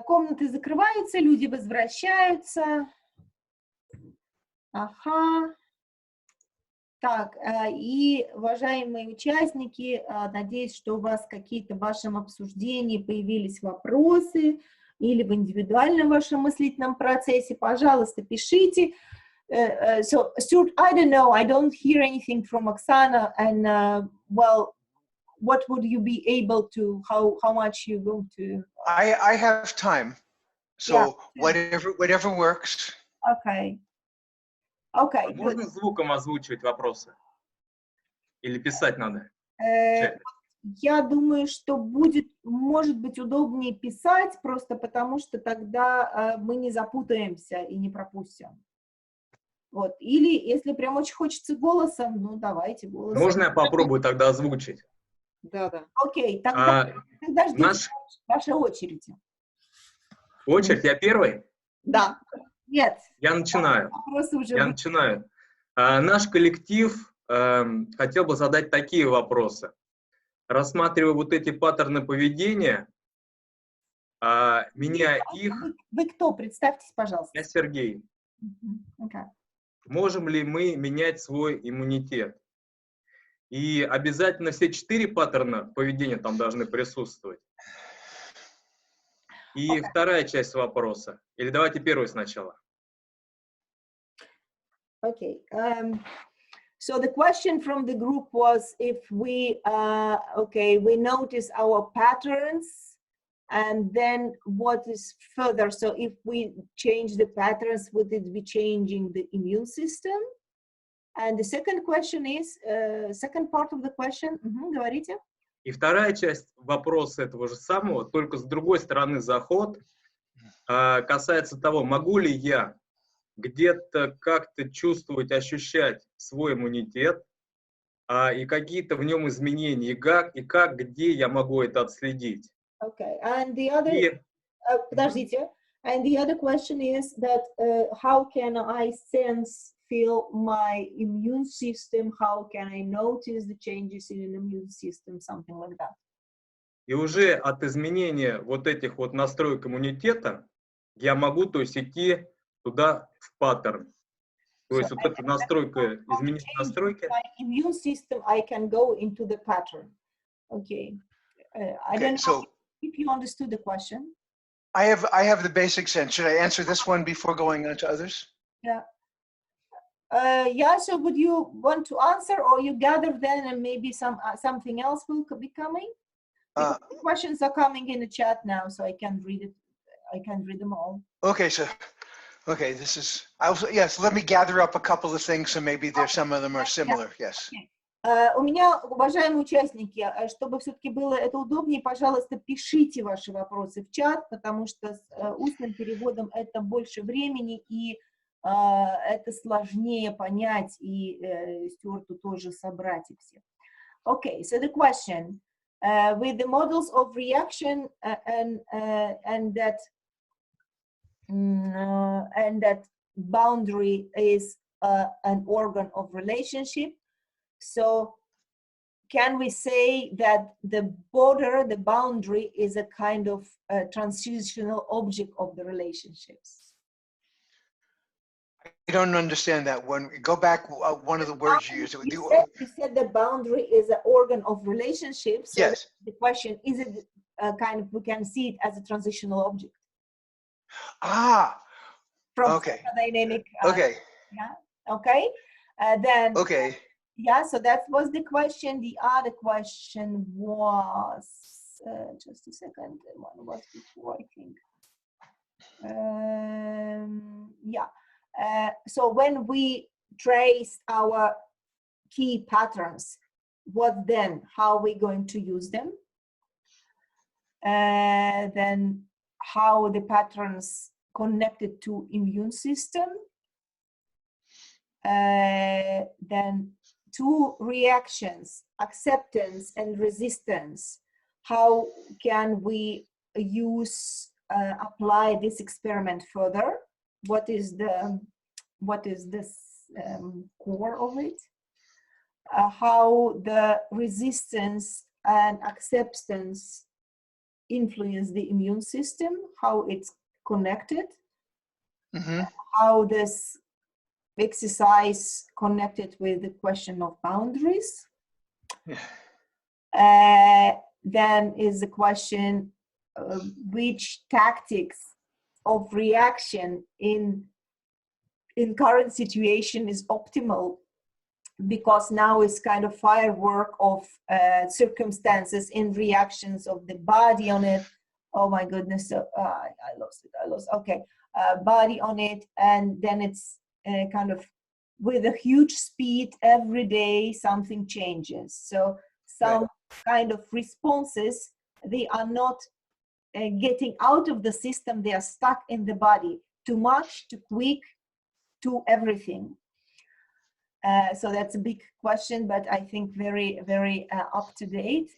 Комнаты закрываются, люди возвращаются. Ага. Так, и, уважаемые участники, надеюсь, что у вас какие-то в вашем обсуждении появились вопросы или в индивидуальном вашем мыслительном процессе. Пожалуйста, пишите. So, Stuart, I don't know, I don't hear anything from Oksana, and, well, what would you be able to, how much you going to? I have time, so yeah. whatever works. Okay. Okay. Можно звуком озвучивать вопросы? Или писать надо? Я думаю, что может быть удобнее писать, просто потому что тогда мы не запутаемся и не пропустим. Вот. Или, если прям очень хочется голосом, ну, давайте голосом. Можно я попробую тогда озвучить? Да. Окей, тогда ждите вашей очереди. Очередь? Я первый? Да. Нет. Я начинаю. Наш коллектив хотел бы задать такие вопросы. Рассматривая вот эти паттерны поведения, меняя их... Вы кто? Представьтесь, пожалуйста. Я Сергей. Okay. Можем ли мы менять свой иммунитет? И обязательно все 4 паттерна поведения там должны присутствовать. И вторая часть вопроса. Или давайте первую сначала. Okay. So the question from the group was if we, we notice our patterns, and then what is further? So if we change the patterns, would it be changing the immune system? And the second question is, second part of the question, говорите. И вторая часть вопроса этого же самого, только с другой стороны заход, касается того, могу ли я где-то как-то чувствовать, ощущать свой иммунитет, и какие-то в нем изменения, и как, где я могу это отследить. Okay, and the other, подождите, and the other question is that how can I feel my immune system, how can I notice the changes in an immune system, something like that. И уже от изменения вот этих вот настроек иммунитета я могу, то есть, идти туда в паттерн. То есть, вот эта настройка, изменить настройки. Immune system, I can go into the pattern. Okay. I don't know if you understood the question. I have the basic sense. Should I answer this one before going on to others? Yeah. Yeah, so would you want to answer, or you gather then and maybe something else will be coming? The questions are coming in the chat now, so I can read it. I can read them all. Okay, so this is, yes, let me gather up a couple of things, so maybe some of them are similar, yes. У меня, уважаемые участники, чтобы все-таки было это удобнее, пожалуйста, пишите ваши вопросы в чат, потому что с устным переводом это больше времени, и это сложнее понять, и Стюарту тоже собрать их все. Okay, so the question, with the models of reaction and that boundary is an organ of relationship. So can we say that the border, the boundary, is a kind of transitional object of the relationships? I don't understand that one. Go back, one of the words you used. You said the boundary is an organ of relationships. So yes. The question, is it kind of, we can see it as a transitional object? From Okay. Dynamic. Okay. Yeah. Okay. Then. Okay. Yeah. So that was the question. The other question was just a second. One was before, I think. Yeah. So when we trace our key patterns, what then? How are we going to use them? Then how the patterns connected to immune system. Then two reactions, acceptance and resistance. How can we use, apply this experiment further? What is this core of it? How the resistance and acceptance influence the immune system, how it's connected, how this exercise connected with the question of boundaries. Then is the question, which tactics of reaction in current situation is optimal, because now it's kind of firework of circumstances and reactions of the body on it. Oh my goodness, so, I lost it, okay. Body on it, and then it's kind of with a huge speed every day something changes. So some kind of responses, they are not getting out of the system, they are stuck in the body. Too much, too quick, too everything. So that's a big question, but I think very, very up to date.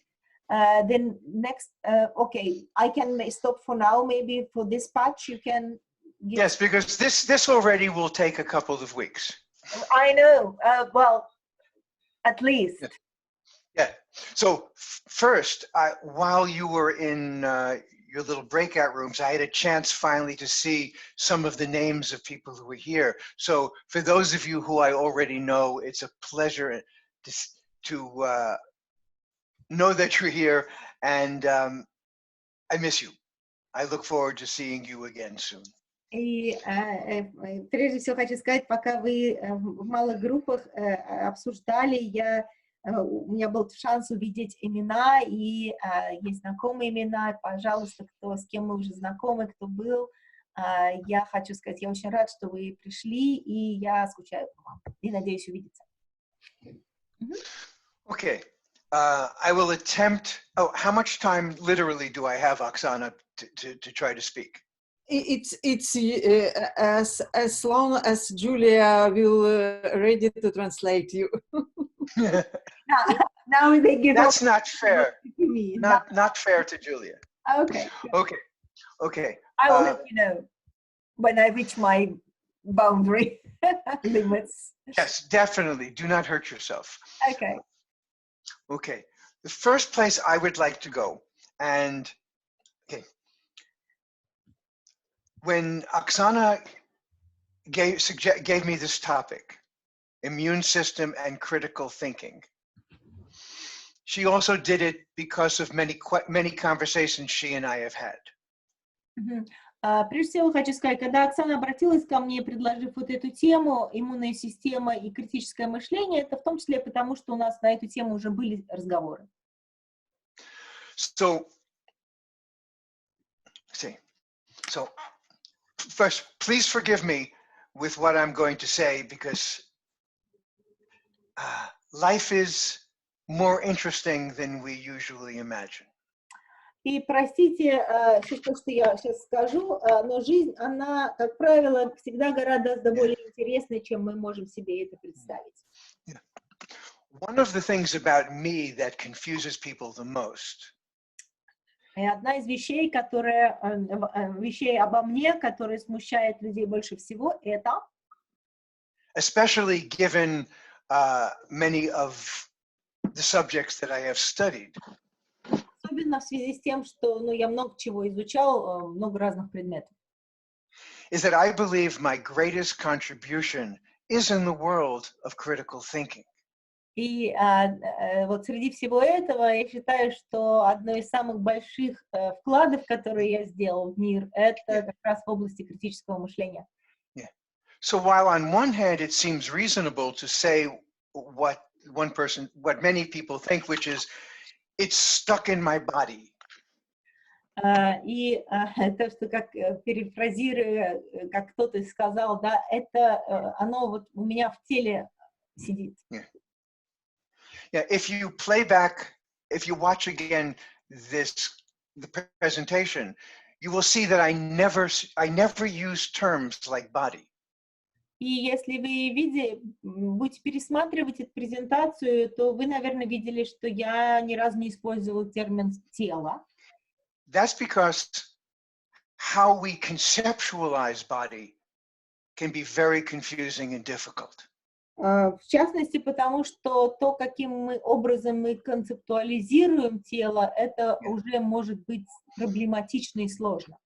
Then next, okay, I can stop for now. Maybe for this patch you can give. Yes, because this already will take a couple of weeks. I know. Well, at least. Yeah. So first, while you were in your little breakout rooms, I had a chance finally to see some of the names of people who were here. So for those of you who I already know, it's a pleasure to know that you're here, and I miss you. I look forward to seeing you again soon. И прежде всего хочу сказать, пока вы в малых группах обсуждали, у меня был шанс увидеть имена, и есть знакомые имена. Пожалуйста, кто, с кем мы уже знакомы, кто был, я хочу сказать, я очень рад, что вы пришли, и я скучаю по вам, и надеюсь увидеться. Okay. I will attempt. Oh, how much time literally do I have, Oksana, to try to speak? It's as long as Julia will ready to translate you. Now they give. That's not fair. Not fair to Julia. Okay. Okay. I will let you know when I reach my boundary limits. Yes, definitely. Do not hurt yourself. Okay. Okay. The first place I would like to go, and okay, when Oksana gave me this topic, immune system and critical thinking, she also did it because of many conversations she and I have had. Прежде всего хочу сказать, когда Оксана обратилась ко мне, предложив вот эту тему, иммунная система и критическое мышление, это в том числе потому, что у нас на эту тему уже были разговоры. So first, please forgive me with what I'm going to say, because life is more interesting than we usually imagine. И простите, то, что я сейчас скажу, но жизнь, она, как правило, всегда гораздо более интересна, чем мы можем себе это представить. One of the things about me that confuses people the most. И одна из вещей, вещей обо мне, которые смущают людей больше всего, это. Especially given many of the subjects that I have studied. Особенно в связи с тем, что я много чего изучал, много разных предметов. Is that I believe my greatest contribution is in the world of critical thinking. И вот среди всего этого я считаю, что одно из самых больших вкладов, которые я сделал в мир, это как раз в области критического мышления. Yeah. So while on one hand it seems reasonable to say what many people think, which is, it's stuck in my body. И то, что как перефразируя, как кто-то сказал, да, это оно вот у меня в теле сидит. Yeah, if you watch again the presentation, you will see that I never use terms like body. И если вы будете пересматривать эту презентацию, то вы, наверное, видели, что я ни разу не использовала термин «тело». That's because how we conceptualize body can be very confusing and difficult. В частности, потому что то, каким образом мы концептуализируем тело, это уже может быть проблематично и сложно.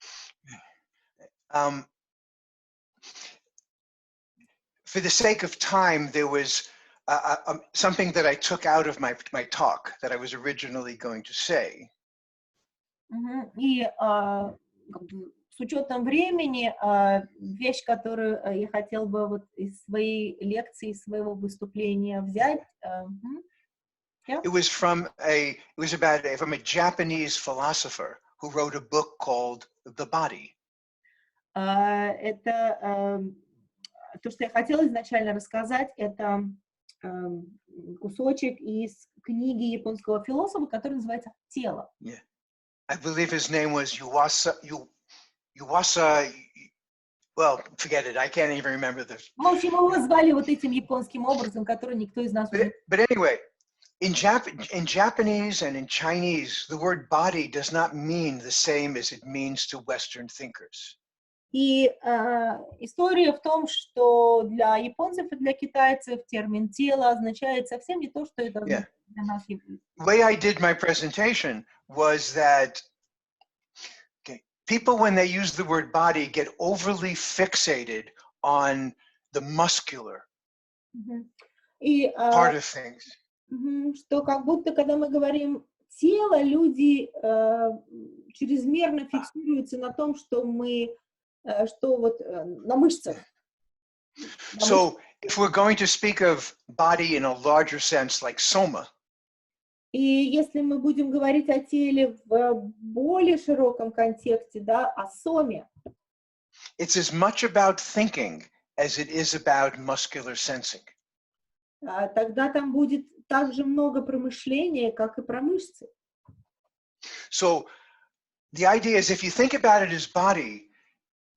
For the sake of time, there was something that I took out of my talk that I was originally going to say. И с учетом времени, вещь, которую я хотела бы вот из своей лекции, из своего выступления взять. It was from a Japanese philosopher who wrote a book called The Body. Это то, что я хотела изначально рассказать, это кусочек из книги японского философа, который называется «Тело». Yeah. I believe his name was Yuasa, well, forget it, I can't even remember this. В общем, его звали вот этим японским образом, который никто из нас не... But anyway, in Japanese and in Chinese, the word body does not mean the same as it means to Western thinkers. И история в том, что для японцев и для китайцев термин «тело» означает совсем не то, что это для нас. The way I did my presentation was that people, when they use the word body, get overly fixated on the muscular part of things. Что как будто, когда мы говорим «тело», люди чрезмерно фиксируются на том, что вот на мышцах. So, if we're going to speak of body in a larger sense, like soma, и если мы будем говорить о теле в более широком контексте, да, о соме, it's as much about thinking as it is about muscular sensing. Тогда там будет так же много про мышления, как и про мышцы. So, the idea is, if you think about it as body,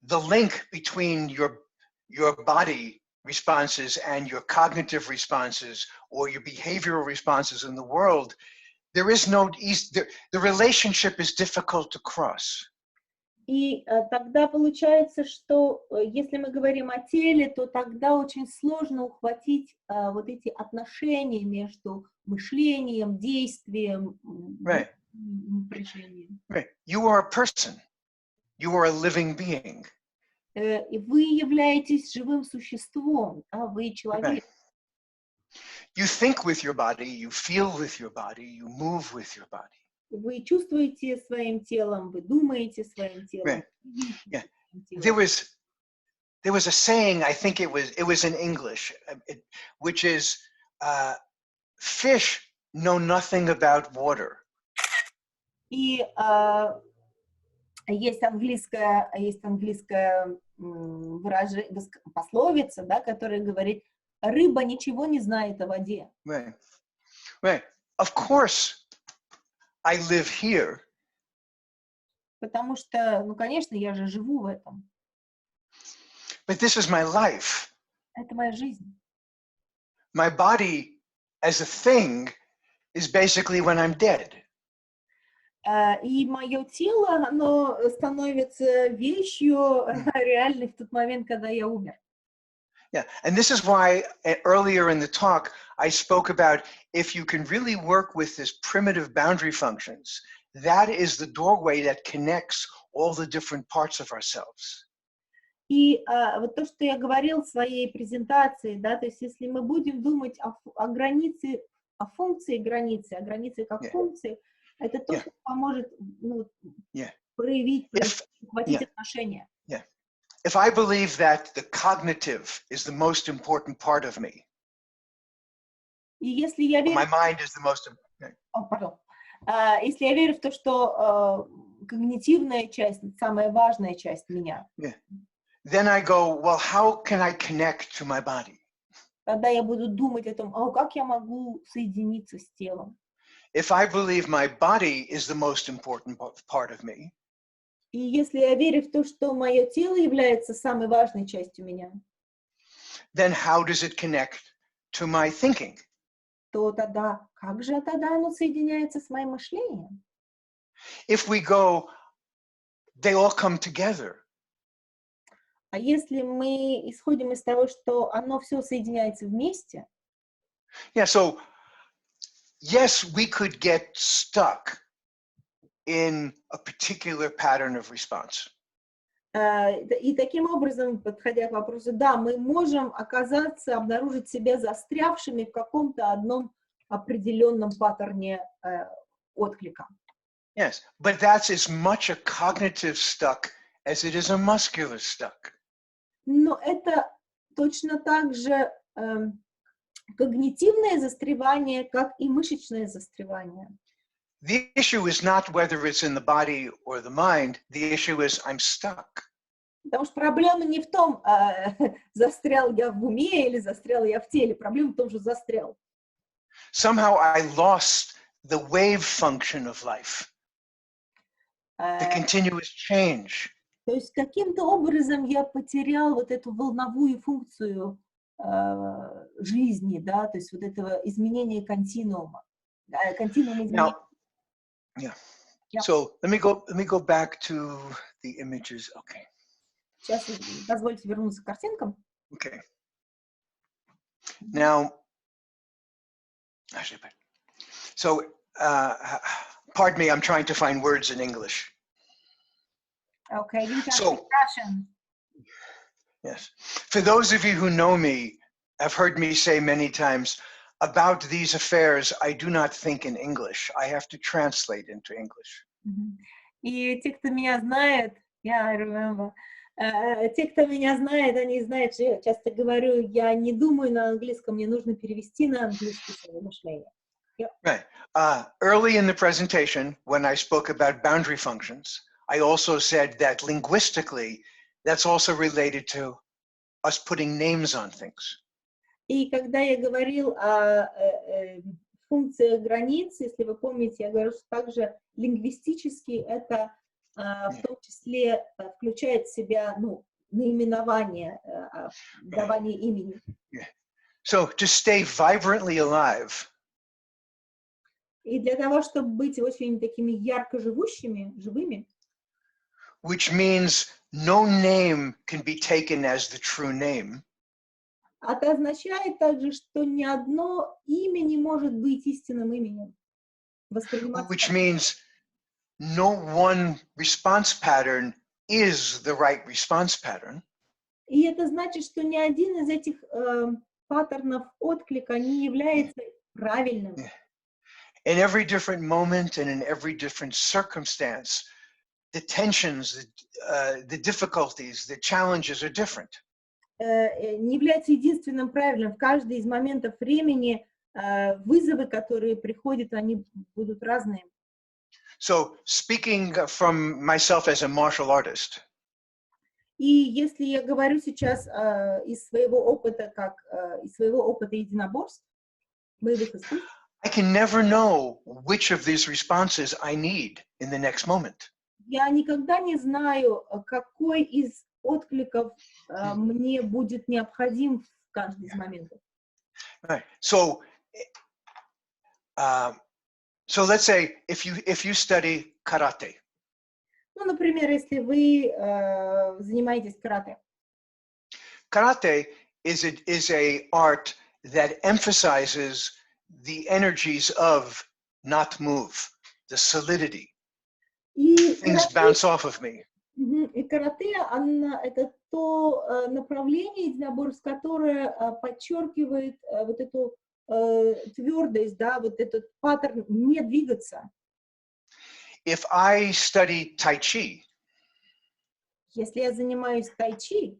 the link between your body responses and your cognitive responses or your behavioral responses in the world, there is no the relationship is difficult to cross. И тогда получается, что если мы говорим о теле, то тогда очень сложно ухватить вот эти отношения между мышлением, действием, напряжением. Right. You are a person. You are a living being. И вы являетесь живым существом, да, вы человек. You think with your body, you feel with your body, you move with your body. Вы чувствуете своим телом, вы думаете своим телом. Yeah. There was a saying, I think it was in English, which is, fish know nothing about water. И есть английская пословица, да, которая говорит: рыба ничего не знает о воде. Right. Of course, I live here. Потому что, конечно, я же живу в этом. But this is my life. Это моя жизнь. My body as a thing is basically when I'm dead. И мое тело, оно становится вещью реальной в тот момент, когда я умер. Yeah, and this is why earlier in the talk I spoke about if you can really work with this primitive boundary functions, that is the doorway that connects all the different parts of ourselves. И вот то, что я говорил в своей презентации, да, то есть если мы будем думать о границе, о функции границы, о границе как функции, это то, что поможет проявить, ухватить отношения. If I believe that the cognitive is the most important part of me, и если я верю, my mind is the most important. Если я верю в то, что когнитивная часть — самая важная часть меня, then I go, well, how can I connect to my body? Тогда я буду думать о том, как я могу соединиться с телом. If I believe my body is the most important part of me, и если я верю в то, что мое тело является самой важной частью меня, then how does it connect to my thinking? То тогда, как же тогда оно соединяется с моим мышлением? If we go, they all come together. А если мы исходим из того, что оно все соединяется вместе? Yeah, so yes, we could get stuck in a particular pattern of response. И таким образом, подходя к вопросу, да, мы можем оказаться, обнаружить себя застрявшими в каком-то одном определенном паттерне отклика. Yes, but that's as much a cognitive stuck as it is a muscular stuck. Но это точно так же когнитивное застревание, как и мышечное застревание. The issue is not whether it's in the body or the mind. The issue is I'm stuck. Потому что проблема не в том, застрял я в уме или застрял я в теле. Проблема в том, что застрял. Somehow I lost the wave function of life, the continuous change. То есть каким-то образом я потерял вот эту волновую функцию жизни, да, то есть вот этого изменения континуума. Континуум изменения. Yeah. So let me go back to the images. Okay. Сейчас позвольте вернуться к картинкам. Okay. Now, so pardon me, I'm trying to find words in English. Okay. So, yes. For those of you who know me, have heard me say many times, about these affairs, I do not think in English. I have to translate into English. И те, кто меня знает, те, кто меня знает, они знают, что я часто говорю, я не думаю на английском, мне нужно перевести на английский свое мышление. Right. Early in the presentation, when I spoke about boundary functions, I also said that linguistically, that's also related to us putting names on things. И когда я говорил о функциях границ, если вы помните, я говорю, что также лингвистически это в том числе включает в себя, наименование, давание имени. So to stay vibrantly alive, и для того, чтобы быть очень такими ярко живыми, which means no name can be taken as the true name. Это означает также, что ни одно имя не может быть истинным именем. Which means no one response pattern is the right response pattern. И это значит, что ни один из этих паттернов отклика не является правильным. In every different moment and in every different circumstance, the tensions, the difficulties, the challenges are different. Не является единственным правильным. В каждый из моментов времени вызовы, которые приходят, они будут разные. So, speaking from myself as a martial artist, и если я говорю сейчас из своего опыта, из своего опыта единоборств, боевых искусств, I can never know which of these responses I need in the next moment. Я никогда не знаю, какой из откликов мне будет необходим в каждый из моментов. Right. So let's say if you study karate. Например, если вы занимаетесь карате. Karate is a art that emphasizes the energies of not move, the solidity. И Things bounce off of me. И карате, это то направление единоборств, которое подчеркивает вот эту твердость, да, вот этот паттерн не двигаться. If I study Tai Chi, Если я занимаюсь тайчи,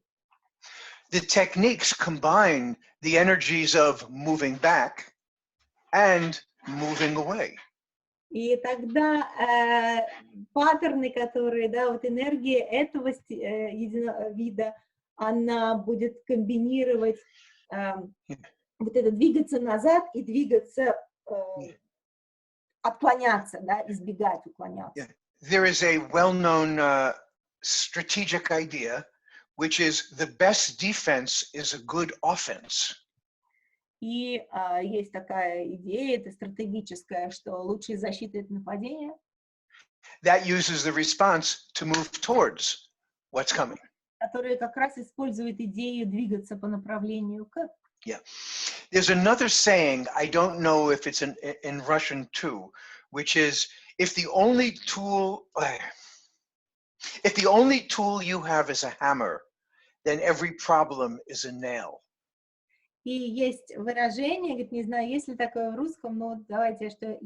the techniques combine the energies of moving back and moving away. и тогда паттерны, которые, да, вот энергия этого вида, она будет комбинировать вот это двигаться назад и двигаться, отклоняться, да, избегать, уклоняться. There is a well-known strategic idea, which is the best defense is a good offense. И есть такая идея, это стратегическая, что лучшая защита — это нападение. That uses the response to move towards what's coming. Которая как раз использует идею двигаться по направлению к. Yeah. There's another saying, I don't know if it's in Russian too, which is, if the only tool you have is a hammer, then every problem is a nail. И есть выражение, говорит, не знаю, есть ли такое в русском, но давайте, что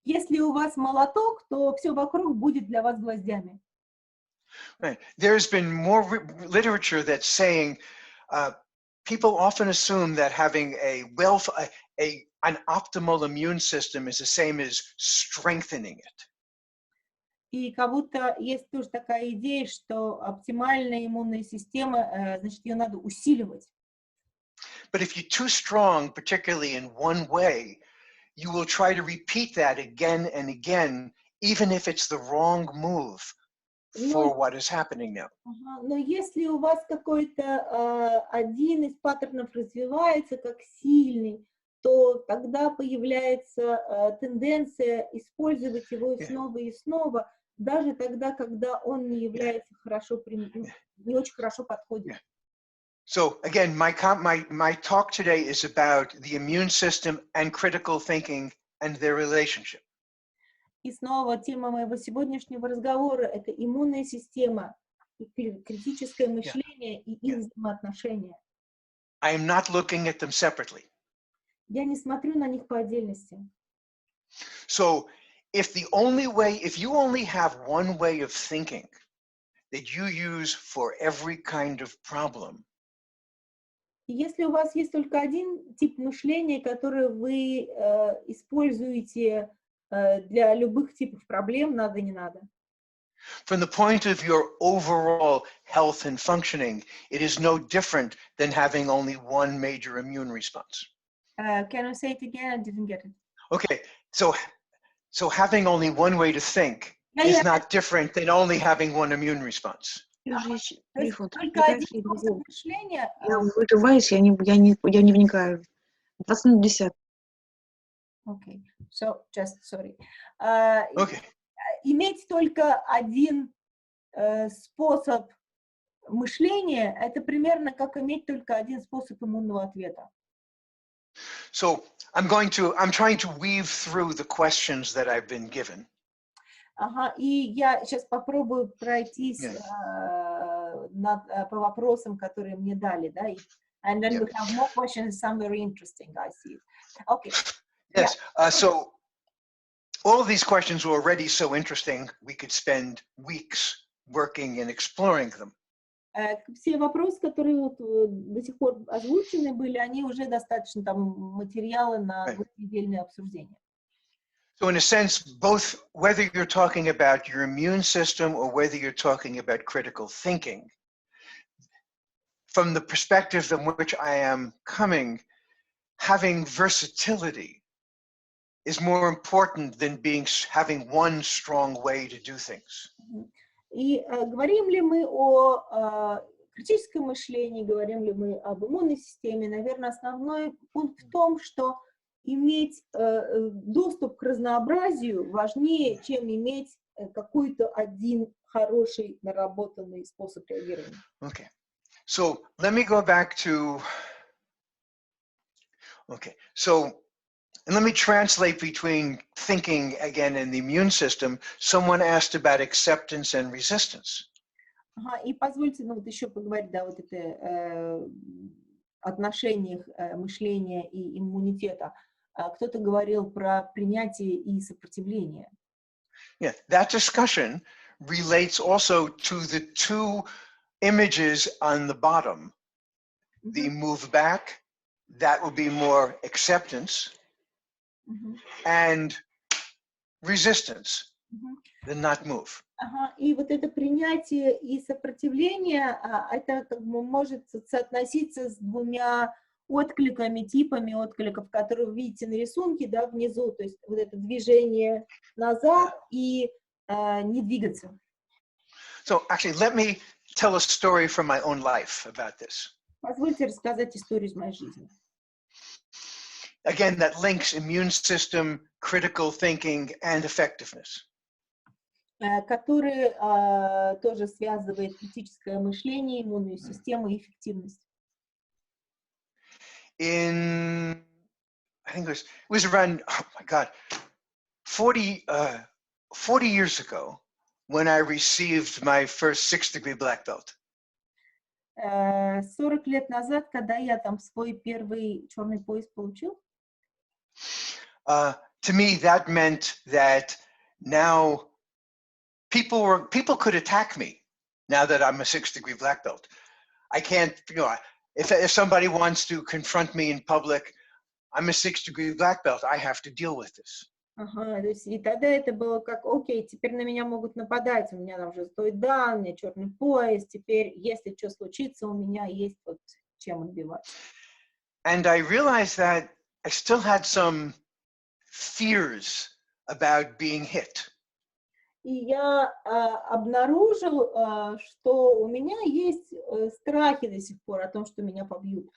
если у вас молоток, то все вокруг будет для вас гвоздями. Right. There's been more literature that's saying people often assume that having an optimal immune system is the same as strengthening it. И как будто есть тоже такая идея, что оптимальная иммунная система, значит, ее надо усиливать. But if you're too strong, particularly in one way, you will try to repeat that again and again, even if it's the wrong move for what is happening now. Но если у вас какой-то один из паттернов развивается как сильный, то тогда появляется тенденция использовать его снова и снова, даже тогда, когда он не является хорошо, не очень хорошо подходит. So again, my talk today is about the immune system and critical thinking and their relationship. И снова тема моего сегодняшнего разговора — это иммунная система, и критическое мышление и их взаимоотношения. I am not looking at them separately. Я не смотрю на них по отдельности. So if you only have one way of thinking that you use for every kind of problem, И если у вас есть только один тип мышления, который вы используете для любых типов проблем, надо, не надо. from the point of your overall health and functioning, it is no different than having only one major immune response. Can you say it again? I didn't get it. Okay, so having only one way to think is not different than only having one immune response. Только один способ мышления. Я вырываюсь, я не вникаю. 20 минут 10. Okay, so just sorry. Okay. Иметь только один способ мышления — это примерно как иметь только один способ иммунного ответа. So I'm trying to weave through the questions that I've been given. Ага, и я сейчас попробую пройтись по вопросам, которые мне дали, да, and then we have more questions, some very interesting, I see. Okay. Yes, so all of these questions were already so interesting, we could spend weeks working and exploring them. Все вопросы, которые вот до сих пор озвучены были, они уже достаточно там материала на двухнедельное обсуждение. So in a sense, both whether you're talking about your immune system or whether you're talking about critical thinking, from the perspective from which I am coming, having versatility is more important than having one strong way to do things. И говорим ли мы о критическом мышлении, говорим ли мы об иммунной системе, наверное, основной пункт в том, что иметь доступ к разнообразию важнее, чем иметь какой-то один хороший, наработанный способ реагирования. Okay. So let me go back to Okay, so and let me translate between thinking again and the immune system. Someone asked about acceptance and resistance. Ага, и позвольте, ну, вот еще поговорить, да, вот это отношениях мышления и иммунитета. Кто-то говорил про принятие и сопротивление. Yeah, that discussion relates also to the two images on the bottom. The move back, that will be more acceptance, and resistance, the not move. Ага, и вот это принятие и сопротивление, это как бы может соотноситься с двумя откликами, типами откликов, которые вы видите на рисунке, да, внизу, то есть вот это движение назад и не двигаться. So actually, let me tell a story from my own life about this. Позвольте рассказать историю из моей жизни. Again, that links immune system, critical thinking, and effectiveness. Который тоже связывает критическое мышление, иммунную систему и эффективность. I think it was around, oh my God, 40 years ago when I received my first 6-degree black belt. 40 лет назад, когда я там свой первый черный пояс получил, to me, that meant that now people could attack me now that I'm a 6-degree black belt. I can't, if somebody wants to confront me in public, I'm a 6-degree black belt. I have to deal with this. Ага, то есть и тогда это было как, окей, теперь на меня могут нападать, у меня там уже стоит дан, у меня черный пояс, теперь, если что случится, у меня есть вот чем отбивать. And I realized that I still had some fears about being hit. И я обнаружил, что у меня есть страхи до сих пор о том, что меня побьют.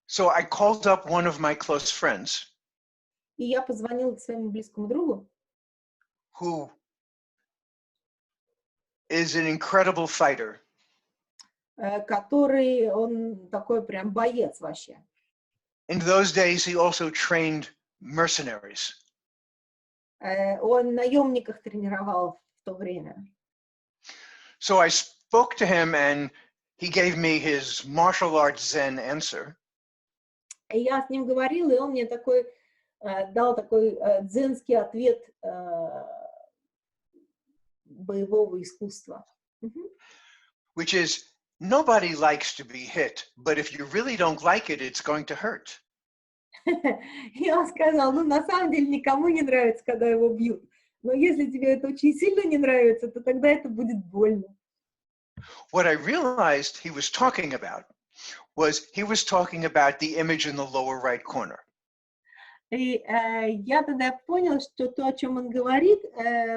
So I called up one of my close friends. И я позвонила своему близкому другу, Who is an incredible fighter. который, он такой прям боец вообще. In those days, he also trained mercenaries. Он наемников тренировал в то время. So I spoke to him and he gave me his martial arts Zen answer. И я с ним говорила, и он мне такой дал такой дзенский ответ боевого искусства. Which is, nobody likes to be hit, but if you really don't like it, it's going to hurt. И он сказал, ну, на самом деле никому не нравится, когда его бьют. Но если тебе это очень сильно не нравится, то тогда это будет больно. What I realized he was talking about was he was talking about the image in the lower right corner. И я тогда понял, что то, о чем он говорит,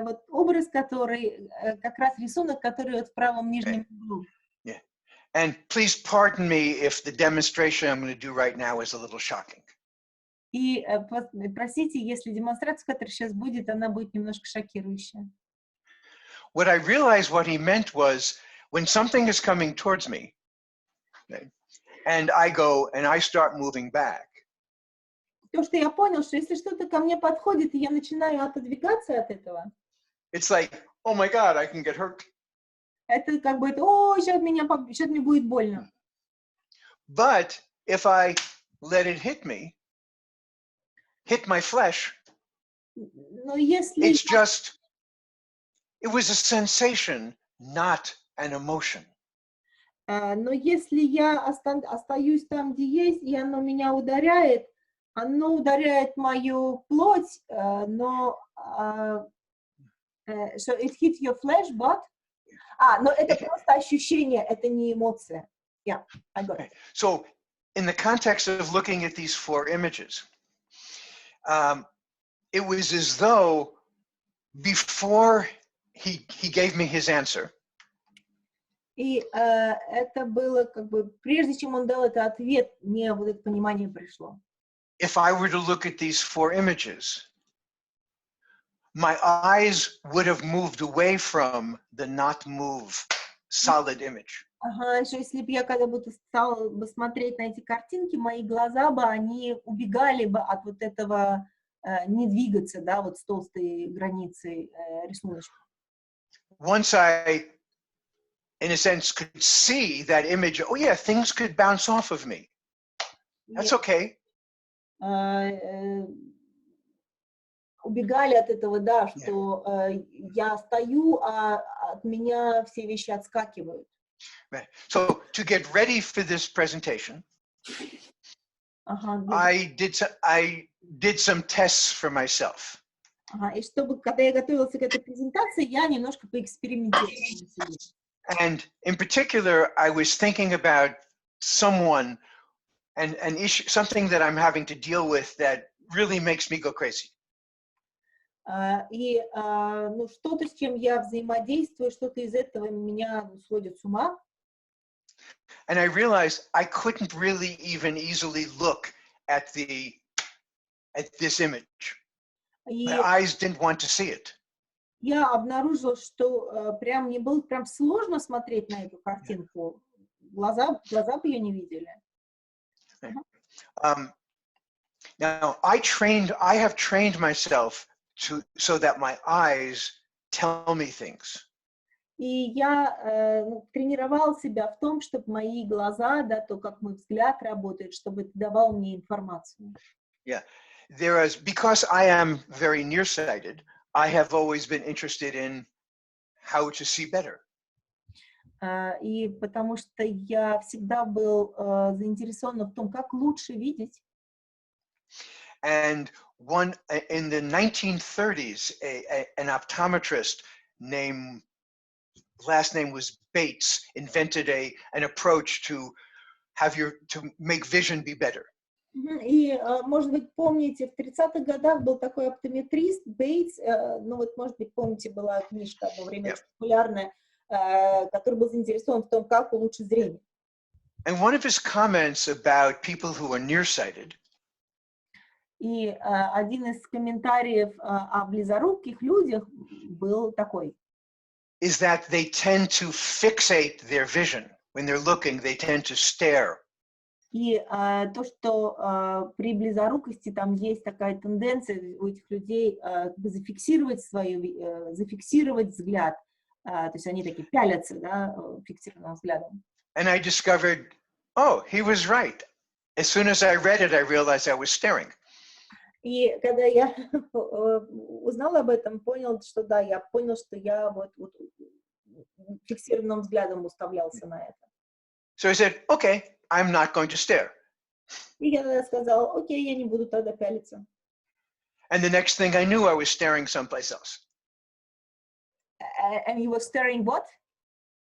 вот образ, который, как раз рисунок, который вот в правом нижнем углу. Yeah. And please pardon me if the demonstration I'm going to do right now is a little shocking. И простите, если демонстрация, которая сейчас будет, она будет немножко шокирующая. What I realized what he meant was when something is coming towards me, okay, and I go and I start moving back. То, что я понял, что если что-то ко мне подходит, и я начинаю отодвигаться от этого, It's like, oh my God, I can get hurt. это как бы, о, сейчас мне будет больно. But if I let it hit my flesh, Но если, it's just, it was a sensation, not an emotion. но если я остаюсь там, где есть, и оно меня ударяет мою плоть, но so it hit your flesh, but... но это просто ощущение, это не эмоция. Yeah, I got it. So in the context of looking at these four images, it was as though before he gave me his answer, И это было как бы, прежде чем он дал этот ответ, мне вот это понимание пришло. if I were to look at these four images, my eyes would have moved away from the not move solid image. Ага, что если бы я когда бы стала бы смотреть на эти картинки, мои глаза бы, они убегали бы от вот этого не двигаться, да, вот с толстой границей рисуночка. Once I, in a sense, could see that image, oh yeah, things could bounce off of me. That's okay. Убегали от этого, да, что я стою, а от меня все вещи отскакивают. Right. So to get ready for this presentation, I did some tests for myself. И чтобы, когда я готовился к этой презентации, я немножко поэкспериментировала на себе. And in particular, I was thinking about someone and an issue, something that I'm having to deal with that really makes me go crazy. И ну, что-то, с чем я взаимодействую, что-то из этого меня сводит с ума. And I realized I couldn't really even easily look at this image. My eyes didn't want to see it. Я обнаружила, что прям мне было прям сложно смотреть на эту картинку. Глаза бы ее не видели. Now I have trained myself so that my eyes tell me things. И я тренировал себя в том, чтобы мои глаза, да, то, как мой взгляд работает, чтобы это давал мне информацию. Yeah, because I am very nearsighted, I have always been interested in how to see better. И потому что я всегда был заинтересован в том, как лучше видеть. And in the 1930s, an optometrist last name was Bates, invented an approach to make vision be better. И, может быть, помните, в 30-х годах был такой оптометрист Бейтс, ну вот, может быть, помните, была книжка одно время очень популярная, который был заинтересован в том, как улучшить зрение. And one of his comments about people who are nearsighted И один из комментариев о близоруких людях был такой. Is that they tend to fixate their vision. When they're looking, they tend to stare. И то, что при близорукости там есть такая тенденция у этих людей зафиксировать зафиксировать взгляд. То есть они такие пялятся, да, фиксированным взглядом. And I discovered, oh, he was right. As soon as I read it, I realized I was staring. И когда я узнала об этом, понял, что да, я понял, что я вот фиксированным взглядом уставлялся на это. So I said, okay, I'm not going to stare. И я сказала, окей, я не буду тогда пялиться. And the next thing I knew, I was staring someplace else. And you were staring what?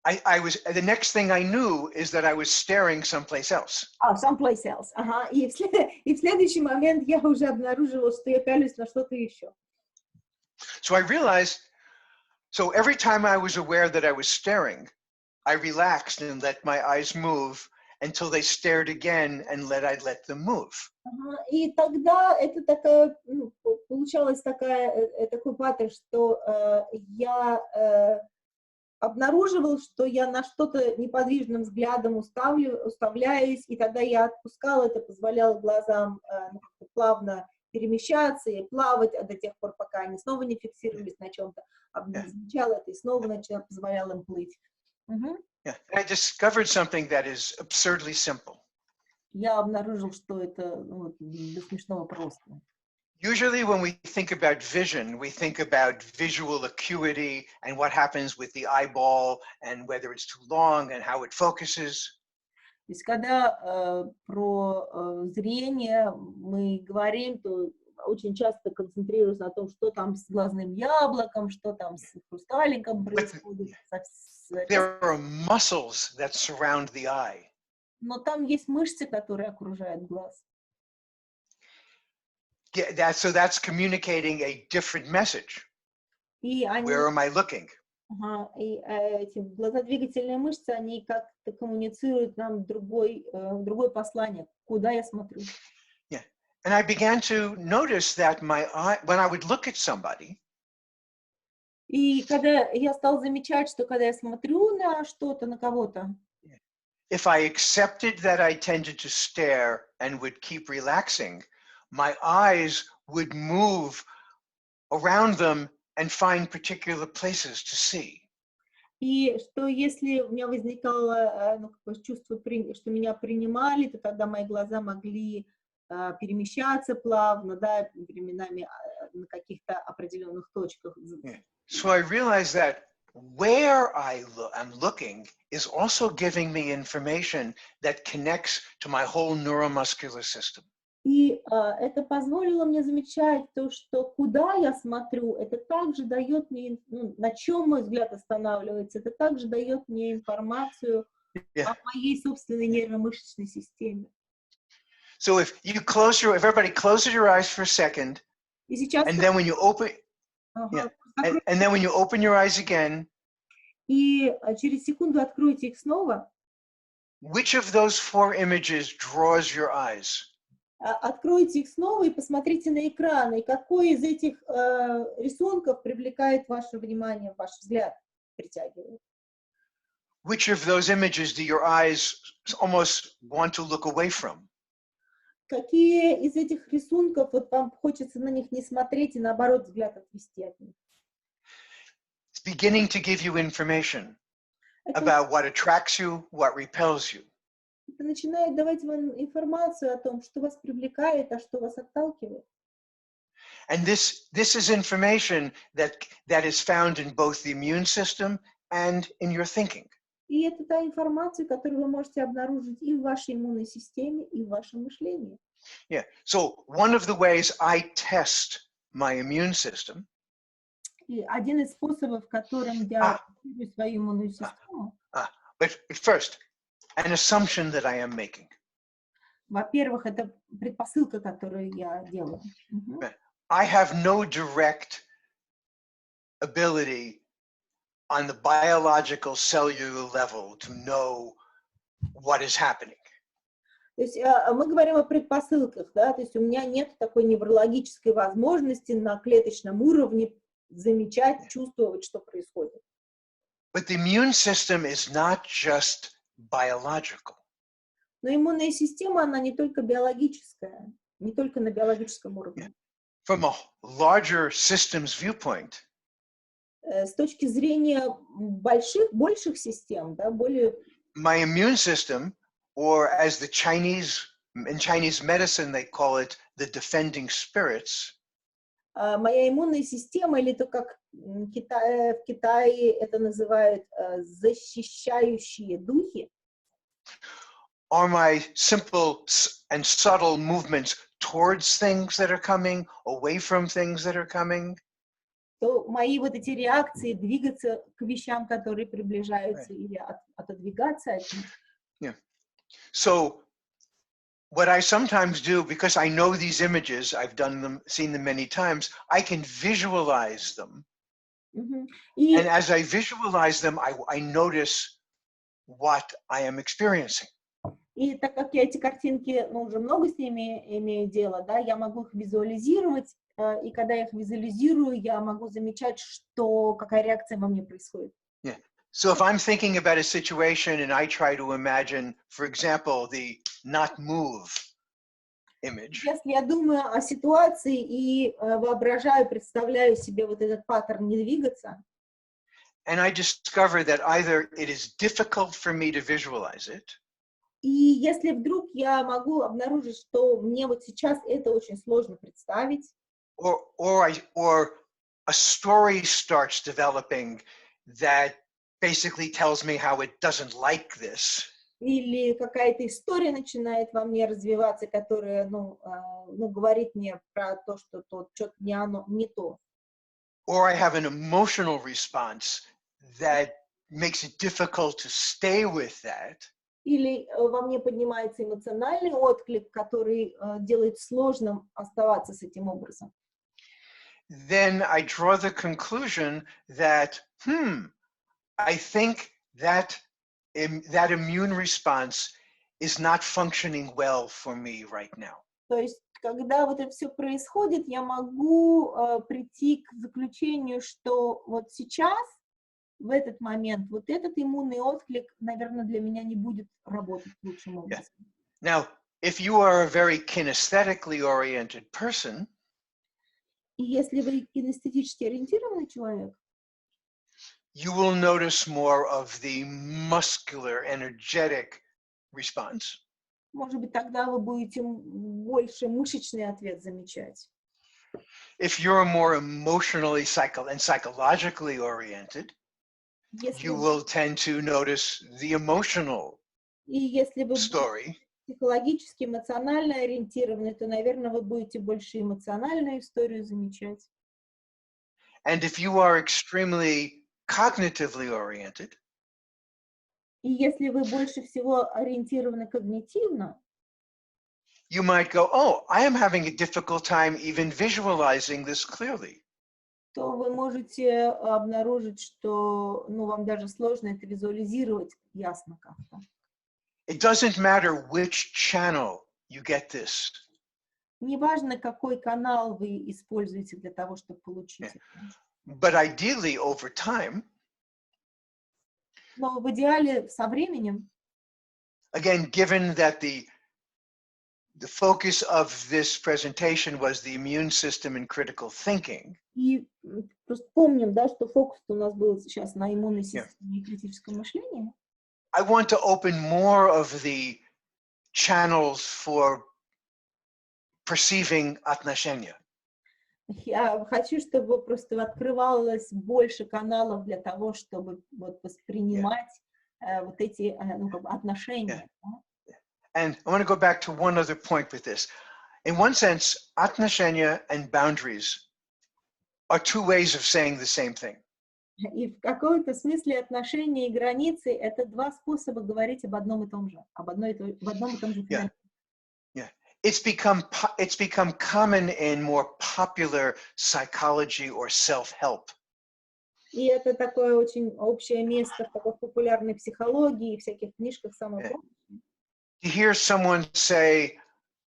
The next thing I knew is that I was staring someplace else. Someplace else. Ага. И в следующий момент я уже обнаружила, что я пялюсь на что-то еще. So I realized, so every time I was aware that I was staring, I relaxed and let my eyes move until they stared again and I let them move. И тогда это такая, получалось такой паттерн, что я обнаруживал, что я на что-то неподвижным взглядом уставляюсь, и тогда я отпускала, это позволяло глазам плавно перемещаться и плавать до тех пор, пока они снова не фиксировались на чем-то, замечала это и снова позволяла им плыть. Yeah, I discovered something that is absurdly simple. Я обнаружил, что это до смешного просто. Usually when we think about vision, we think about visual acuity and what happens with the eyeball and whether it's too long and how it focuses. То есть, когда про зрение мы говорим, то очень часто концентрируемся на том, что там с глазным яблоком, что там с хрусталиком происходит. There are muscles that surround the eye. Но там есть мышцы, которые окружают глаз. Yeah, so that's communicating a different message. Where am I looking? И эти глазодвигательные мышцы, они как-то коммуницируют нам другое послание, куда я смотрю. Yeah, and I began to notice that my eye, when I would look at somebody, И когда я стал замечать, что когда я смотрю на что-то, на кого-то, if I accepted that I tended to stare and would keep relaxing, my eyes would move around them and find particular places to see. И что если у меня возникало ну, какое чувство, что меня принимали, то тогда мои глаза могли перемещаться плавно, да, временами на каких-то определенных точках. Yeah. So I realized that where I'm looking is also giving me information that connects to my whole neuromuscular system. И это позволило мне замечать то, что куда я смотрю, это также дает мне, ну, на чем мой взгляд останавливается, это также дает мне информацию о моей собственной нервно-мышечной системе. So if everybody closes your eyes for a second, И сейчас and then when you open, and then when you open your eyes again, и через секунду откройте их снова. Which of those 4 images draws your eyes? Откройте их снова и посмотрите на экран, и какой из этих рисунков привлекает ваше внимание, ваш взгляд притягивает. Which of those images do your eyes almost want to look away from? Какие из этих рисунков вот вам хочется на них не смотреть и наоборот взгляд отвести от них? It's beginning to give you information about what attracts you, what repels you. Это начинает давать вам информацию о том, что вас привлекает, а что вас отталкивает. And this is information that is found in both the immune system and in your thinking. И это та информация, которую вы можете обнаружить и в вашей иммунной системе, и в вашем мышлении. Yeah. So one of the ways I test my immune system. И один из способов, которым я тестирую свою иммунную систему. But first, an assumption that I am making. Во-первых, это предпосылка, которую я делаю. I have no direct ability on the biological cellular level to know what is happening. То есть мы говорим о предпосылках, да, то есть у меня нет такой неврологической возможности на клеточном уровне замечать, чувствовать, что происходит. But the immune system is not just biological. Но иммунная система, она не только биологическая, не только на биологическом уровне. From a larger systems viewpoint, с точки зрения больших систем, да, более... My immune system, or as in Chinese medicine they call it, the defending spirits. Моя иммунная система, или то, как в Китае это называют защищающие духи, are my simple and subtle movements towards things that are coming, away from things that are coming. То мои вот эти реакции двигаться к вещам, которые приближаются, или отодвигаться от них. Yeah. So what I sometimes do, because I know these images, I've seen them many times, I can visualize them. And as I visualize them, I notice what I am experiencing. И так как я эти картинки, уже много с ними имею дело, да, я могу их визуализировать, и когда я их визуализирую, я могу замечать, какая реакция во мне происходит. Yeah. So if I'm thinking about a situation and I try to imagine, for example, the not move image. Если я думаю о ситуации и воображаю, представляю себе вот этот паттерн не двигаться. And I discover that either it is difficult for me to visualize it. И если вдруг я могу обнаружить, что мне вот сейчас это очень сложно представить. Or a story starts developing that basically tells me how it doesn't like this. Или какая-то история начинает во мне развиваться, которая, говорит мне про то, что что-то не то. Or I have an emotional response that makes it difficult to stay with that. Или во мне поднимается эмоциональный отклик, который делает сложным оставаться с этим образом. Then I draw the conclusion that, I think that immune response is not functioning well for me right now. То есть, когда вот это все происходит, я могу прийти к заключению, что вот сейчас в этот момент вот этот иммунный отклик, наверное, для меня не будет работать лучшим образом. Now, if you are a very kinesthetically oriented person, И если вы кинестетически ориентированный человек, you will notice more of the muscular, energetic response. может быть, тогда вы будете больше мышечный ответ замечать. If you're more emotionally and psychologically oriented, Если, you will tend to notice the emotional и если вы story. психологически, эмоционально ориентированы, то, наверное, вы будете больше эмоциональную историю замечать. And if you are extremely cognitively oriented, И если вы больше всего ориентированы когнитивно, you might go, oh, I am having a difficult time even visualizing this clearly. то вы можете обнаружить, что вам даже сложно это визуализировать ясно как-то. It doesn't matter which channel you get this. Неважно, какой канал вы используете для того, чтобы получить это. But ideally, over time, Но в идеале со временем, again, given that the focus of this presentation was the immune system and critical thinking, и просто помним, да, что фокус у нас был сейчас на иммунной системе и критическом мышлении, I want to open more of the channels for perceiving отношения. я хочу, чтобы просто открывалось больше каналов для того, чтобы вот воспринимать вот эти отношения. And I want to go back to one other point with this. In one sense, отношения and boundaries are two ways of saying the same thing. И в каком-то смысле отношения и границы — это два способа говорить об одном и том же, в одном и том же феномене. Yeah. It's become common in more popular psychology or self-help. И это такое очень общее место в такой популярной психологии и всяких книжках самопомощи. To hear someone say,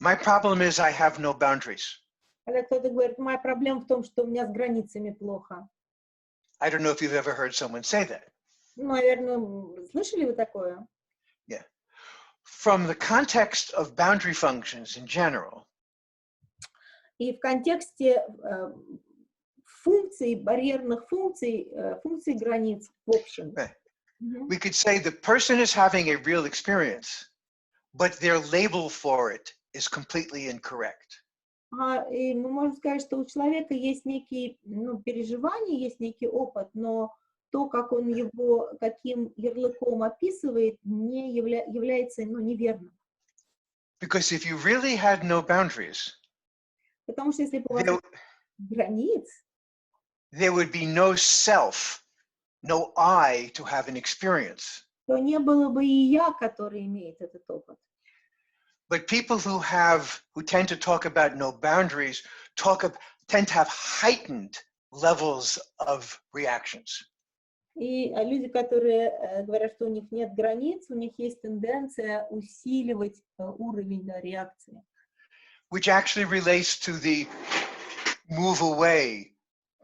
my problem is I have no boundaries. Когда кто-то говорит, моя проблема в том, что у меня с границами плохо. I don't know if you've ever heard someone say that. Наверное, слышали вы такое? Yeah. From the context of boundary functions in general, И в контексте функций, барьерных функций, функций границ в общем. we could say the person is having a real experience, but their label for it is completely incorrect. И мы можем сказать, что у человека есть некие переживания, есть некий опыт, но то, как он его, каким ярлыком описывает, не является неверным. Because if you really had no boundaries, Потому что если бы у вас нет границ, there would be no self, no I to have an experience. то не было бы и я, который имеет этот опыт. But people who tend to talk about no boundaries tend to have heightened levels of reactions. И люди, которые говорят, что у них нет границ, у них есть тенденция усиливать уровень реакции. Which actually relates to the move away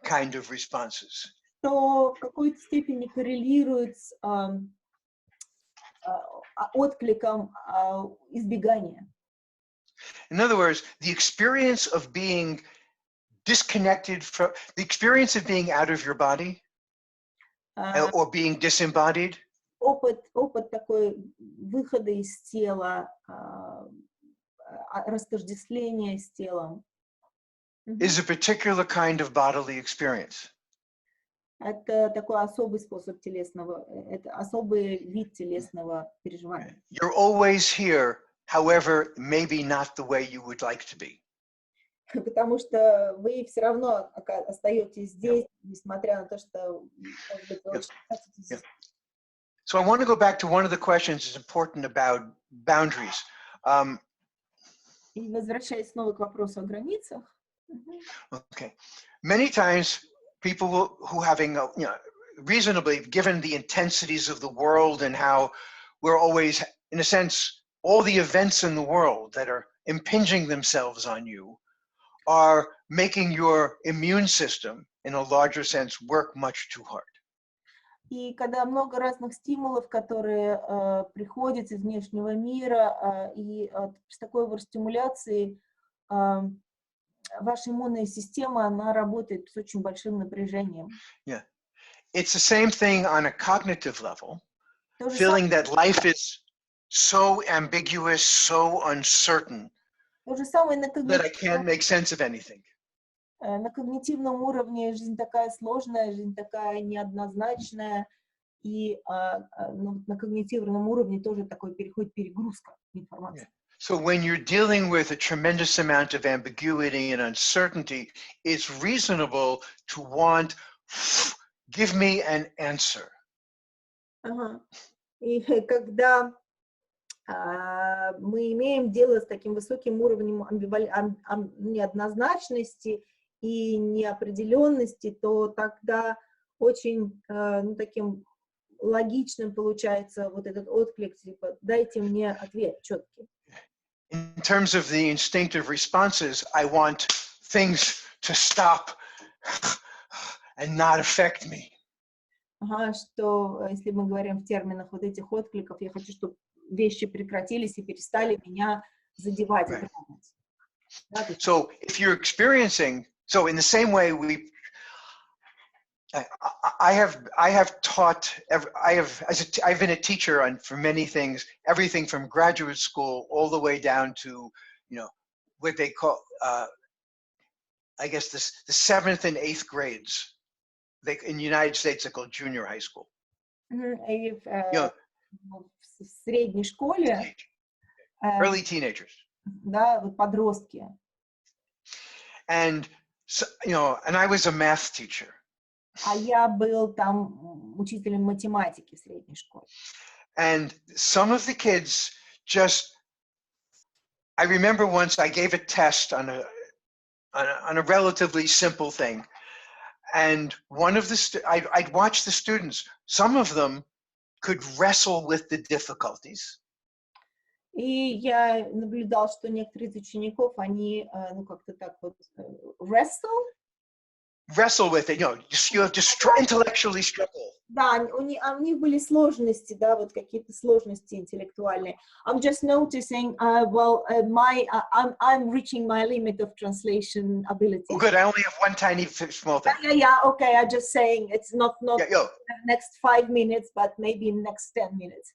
kind of responses. То в какой-то степени коррелирует с откликом избегания. In other words, the experience of being disconnected from, the experience of being out of your body or being disembodied. Опыт такой выхода из тела, растождествления с телом. Is a particular kind of bodily experience. Это такой особый способ телесного, это особый вид телесного переживания. You're always here, however, maybe not the way you would like to be. Потому что вы все равно остаетесь здесь, несмотря на то, что, может быть, вы очень хотите здесь. So I want to go back to one of the questions that's important about boundaries. И возвращаясь снова к вопросу о границах. Okay. Many times people who having, reasonably, given the intensities of the world and how we're always, in a sense, all the events in the world that are impinging themselves on you are making your immune system, in a larger sense, work much too hard. И когда много разных стимулов, которые приходят из внешнего мира, и с такой стимуляцией ваша иммунная система, она работает с очень большим напряжением. Yeah. It's the same thing on a cognitive level, То же feeling that life is so ambiguous, so uncertain самое that I can't make sense of anything. на когнитивном уровне жизнь такая сложная, жизнь такая неоднозначная, и на когнитивном уровне тоже такой перегрузка информации. So when you're dealing with a tremendous amount of ambiguity and uncertainty, it's reasonable to want, give me an answer. И когда мы имеем дело с таким высоким уровнем неоднозначности и неопределенности, то тогда очень таким логичным получается вот этот отклик, типа, дайте мне ответ четкий. In terms of the instinctive responses, I want things to stop and not affect me. Что если мы говорим в терминах вот этих откликов, я хочу, чтобы вещи прекратились и перестали меня задевать. Right. So if you're experiencing, so in the same way I have taught, I've been a teacher for many things, everything from graduate school all the way down to, what they call, I guess the 7th and 8th grades. In the United States, they're called junior high school. В средней школе, early teenagers. Да, вот подростки. And so, and I was a math teacher. А я был там учителем математики в средней школе. And some of the kids I remember once I gave a test on a relatively simple thing. And one of I'd watch the students, some of them could wrestle with the difficulties. И я наблюдал, что некоторые из учеников, они, как-то так вот, wrestle with it, you have to intellectually struggle. Да, у них были сложности, да, вот какие-то сложности интеллектуальные. I'm just noticing, I'm reaching my limit of translation ability. Oh, good, I only have one tiny small thing. Yeah, okay, I'm just saying it's not the next 5 minutes, but maybe next 10 minutes.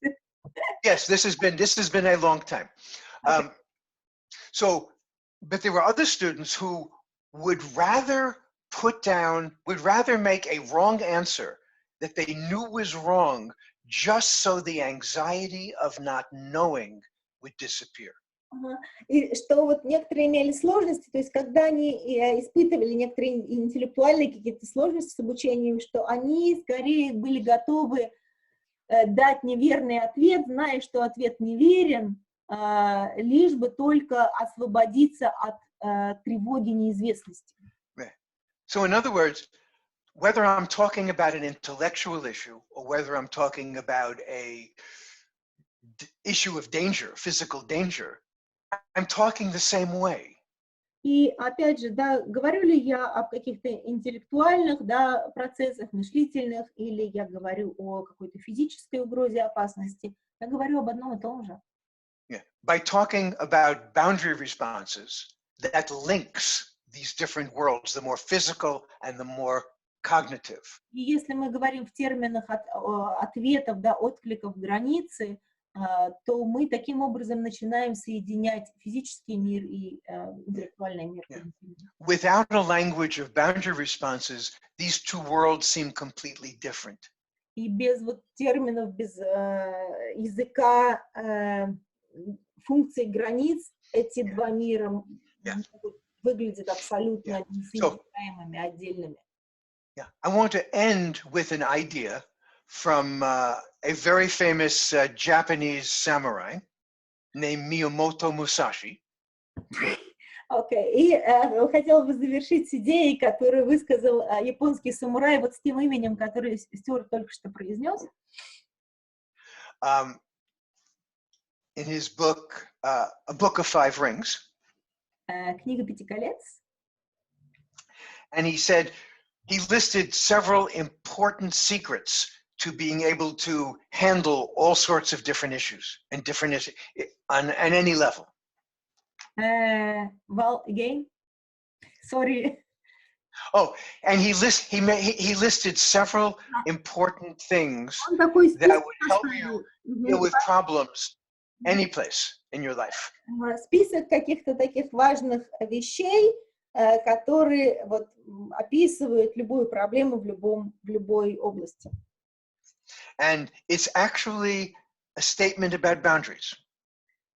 Yes, this has been a long time. Okay. But there were other students who would rather make a wrong answer that they knew was wrong, just so the anxiety of not knowing would disappear. И что вот некоторые имели сложности, то есть когда они испытывали некоторые интеллектуальные какие-то сложности с обучением, что они скорее были готовы дать неверный ответ, зная, что ответ неверен, лишь бы только освободиться от тревоги неизвестности. So in other words, whether I'm talking about an intellectual issue or whether I'm talking about a issue of danger, physical danger, I'm talking the same way. И опять же, да, говорю ли я об каких-то интеллектуальных, да, процессах, мыслительных, или я говорю о какой-то физической угрозе, опасности, я говорю об одном и том же. Yeah. By talking about boundary responses, that links these different worlds, the more physical and the more cognitive. И если мы говорим в терминах ответов, да, откликов границы, то мы таким образом начинаем соединять физический мир и интеллектуальный мир. Yeah. Without a language of boundary responses, these two worlds seem completely different. И без вот терминов, без языка функций границ, эти два мира выглядят абсолютно несоединяемыми, отдельными. Yeah, I want to end with an idea from a very famous Japanese samurai named Miyamoto Musashi. Okay. И хотела бы завершить с идеей, которую высказал японский самурай вот с тем именем, который Стюарт только что произнес. In his book, A Book of Five Rings. Книга Пяти колец. And he said, he listed several important secrets to being able to handle all sorts of different issues and different issues on any level. Well, again, sorry. Oh, and he listed several important things Он такой that список would help you deal with problems any place in your life. Список каких-то таких важных вещей, которые вот описывают любую проблему в любой области. And it's actually a statement about boundaries.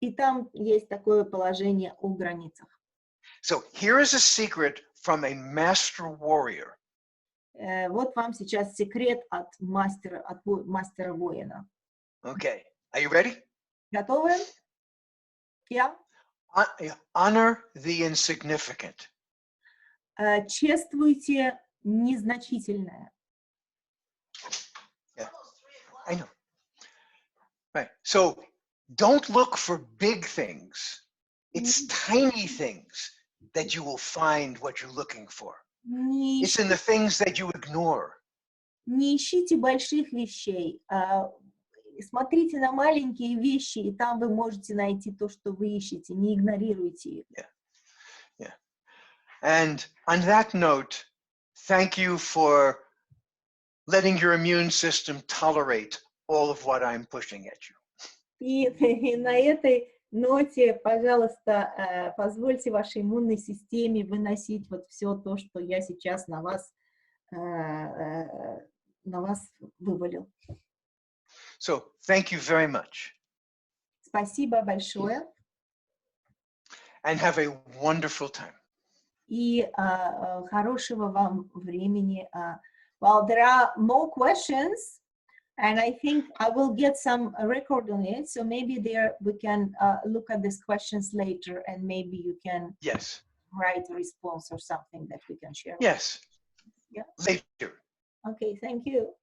И там есть такое положение о границах. So here is a secret from a master warrior. Вот вам сейчас секрет от мастера воина. Okay, are you ready? Готовы? Я? Honor the insignificant. Чествуйте незначительное. Yeah, I know. Right. So don't look for big things. It's tiny things that you will find what you're looking for. It's in the things that you ignore. Не ищите больших вещей. Смотрите на маленькие вещи, и там вы можете найти то, что вы ищете. Не игнорируйте их. Yeah. Yeah. And on that note, thank you for letting your immune system tolerate all of what I'm pushing at you. И на этой ноте, пожалуйста, позвольте вашей иммунной системе выносить вот все то, что я сейчас на вас вывалил. So, thank you very much. Спасибо большое. And have a wonderful time. И хорошего вам времени. Well, there are more questions, and I think I will get some record on it. So maybe we can look at these questions later, and maybe you can write a response or something that we can share. Yes. Yeah. Later. Okay, thank you.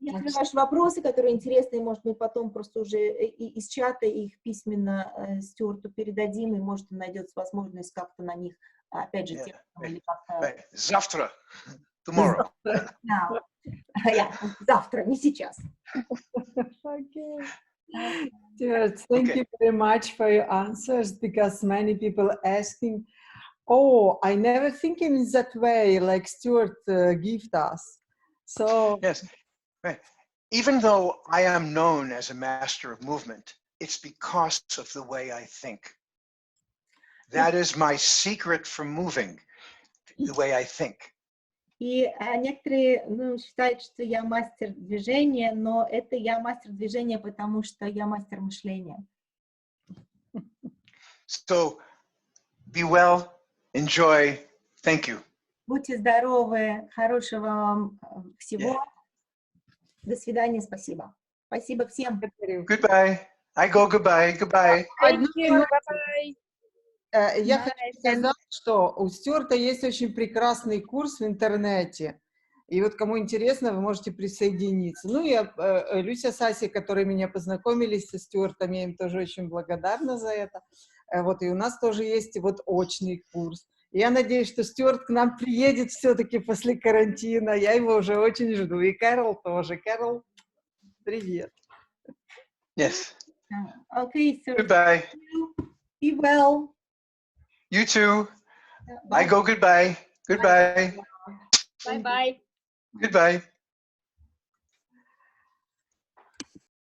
Если ваши вопросы, которые интересны, может, мы потом просто уже из чата их письменно Стюарту передадим, и, может, он найдет возможность как-то на них, опять же, текстом или как-то... Завтра. Tomorrow. Завтра, не сейчас. Okay. Stuart, thank you very much for your answers, because many people asking, oh, I never think in that way, like Stuart gave us. So yes, right. Even though I am known as a master of movement, it's because of the way I think. That is my secret for moving, the way I think. И некоторые считают, что я мастер движения, но это я мастер движения, потому что я мастер мышления. So, be well, enjoy, thank you. Будьте здоровы, хорошего вам всего. До свидания, спасибо. Спасибо всем. Goodbye. I go goodbye. Goodbye. Я хочу сказать, что у Стюарта есть очень прекрасный курс в интернете. И вот кому интересно, вы можете присоединиться. Ну, я, Люся с Асей, которые меня познакомились со Стюартом, я им тоже очень благодарна за это. Вот, и у нас тоже есть вот очный курс. Я надеюсь, что Стюарт к нам приедет все-таки после карантина. Я его уже очень жду. И Кэрол тоже. Кэрол, привет. Yes. Okay, so goodbye. Be well. You too. I go goodbye. Goodbye. Bye-bye. Goodbye.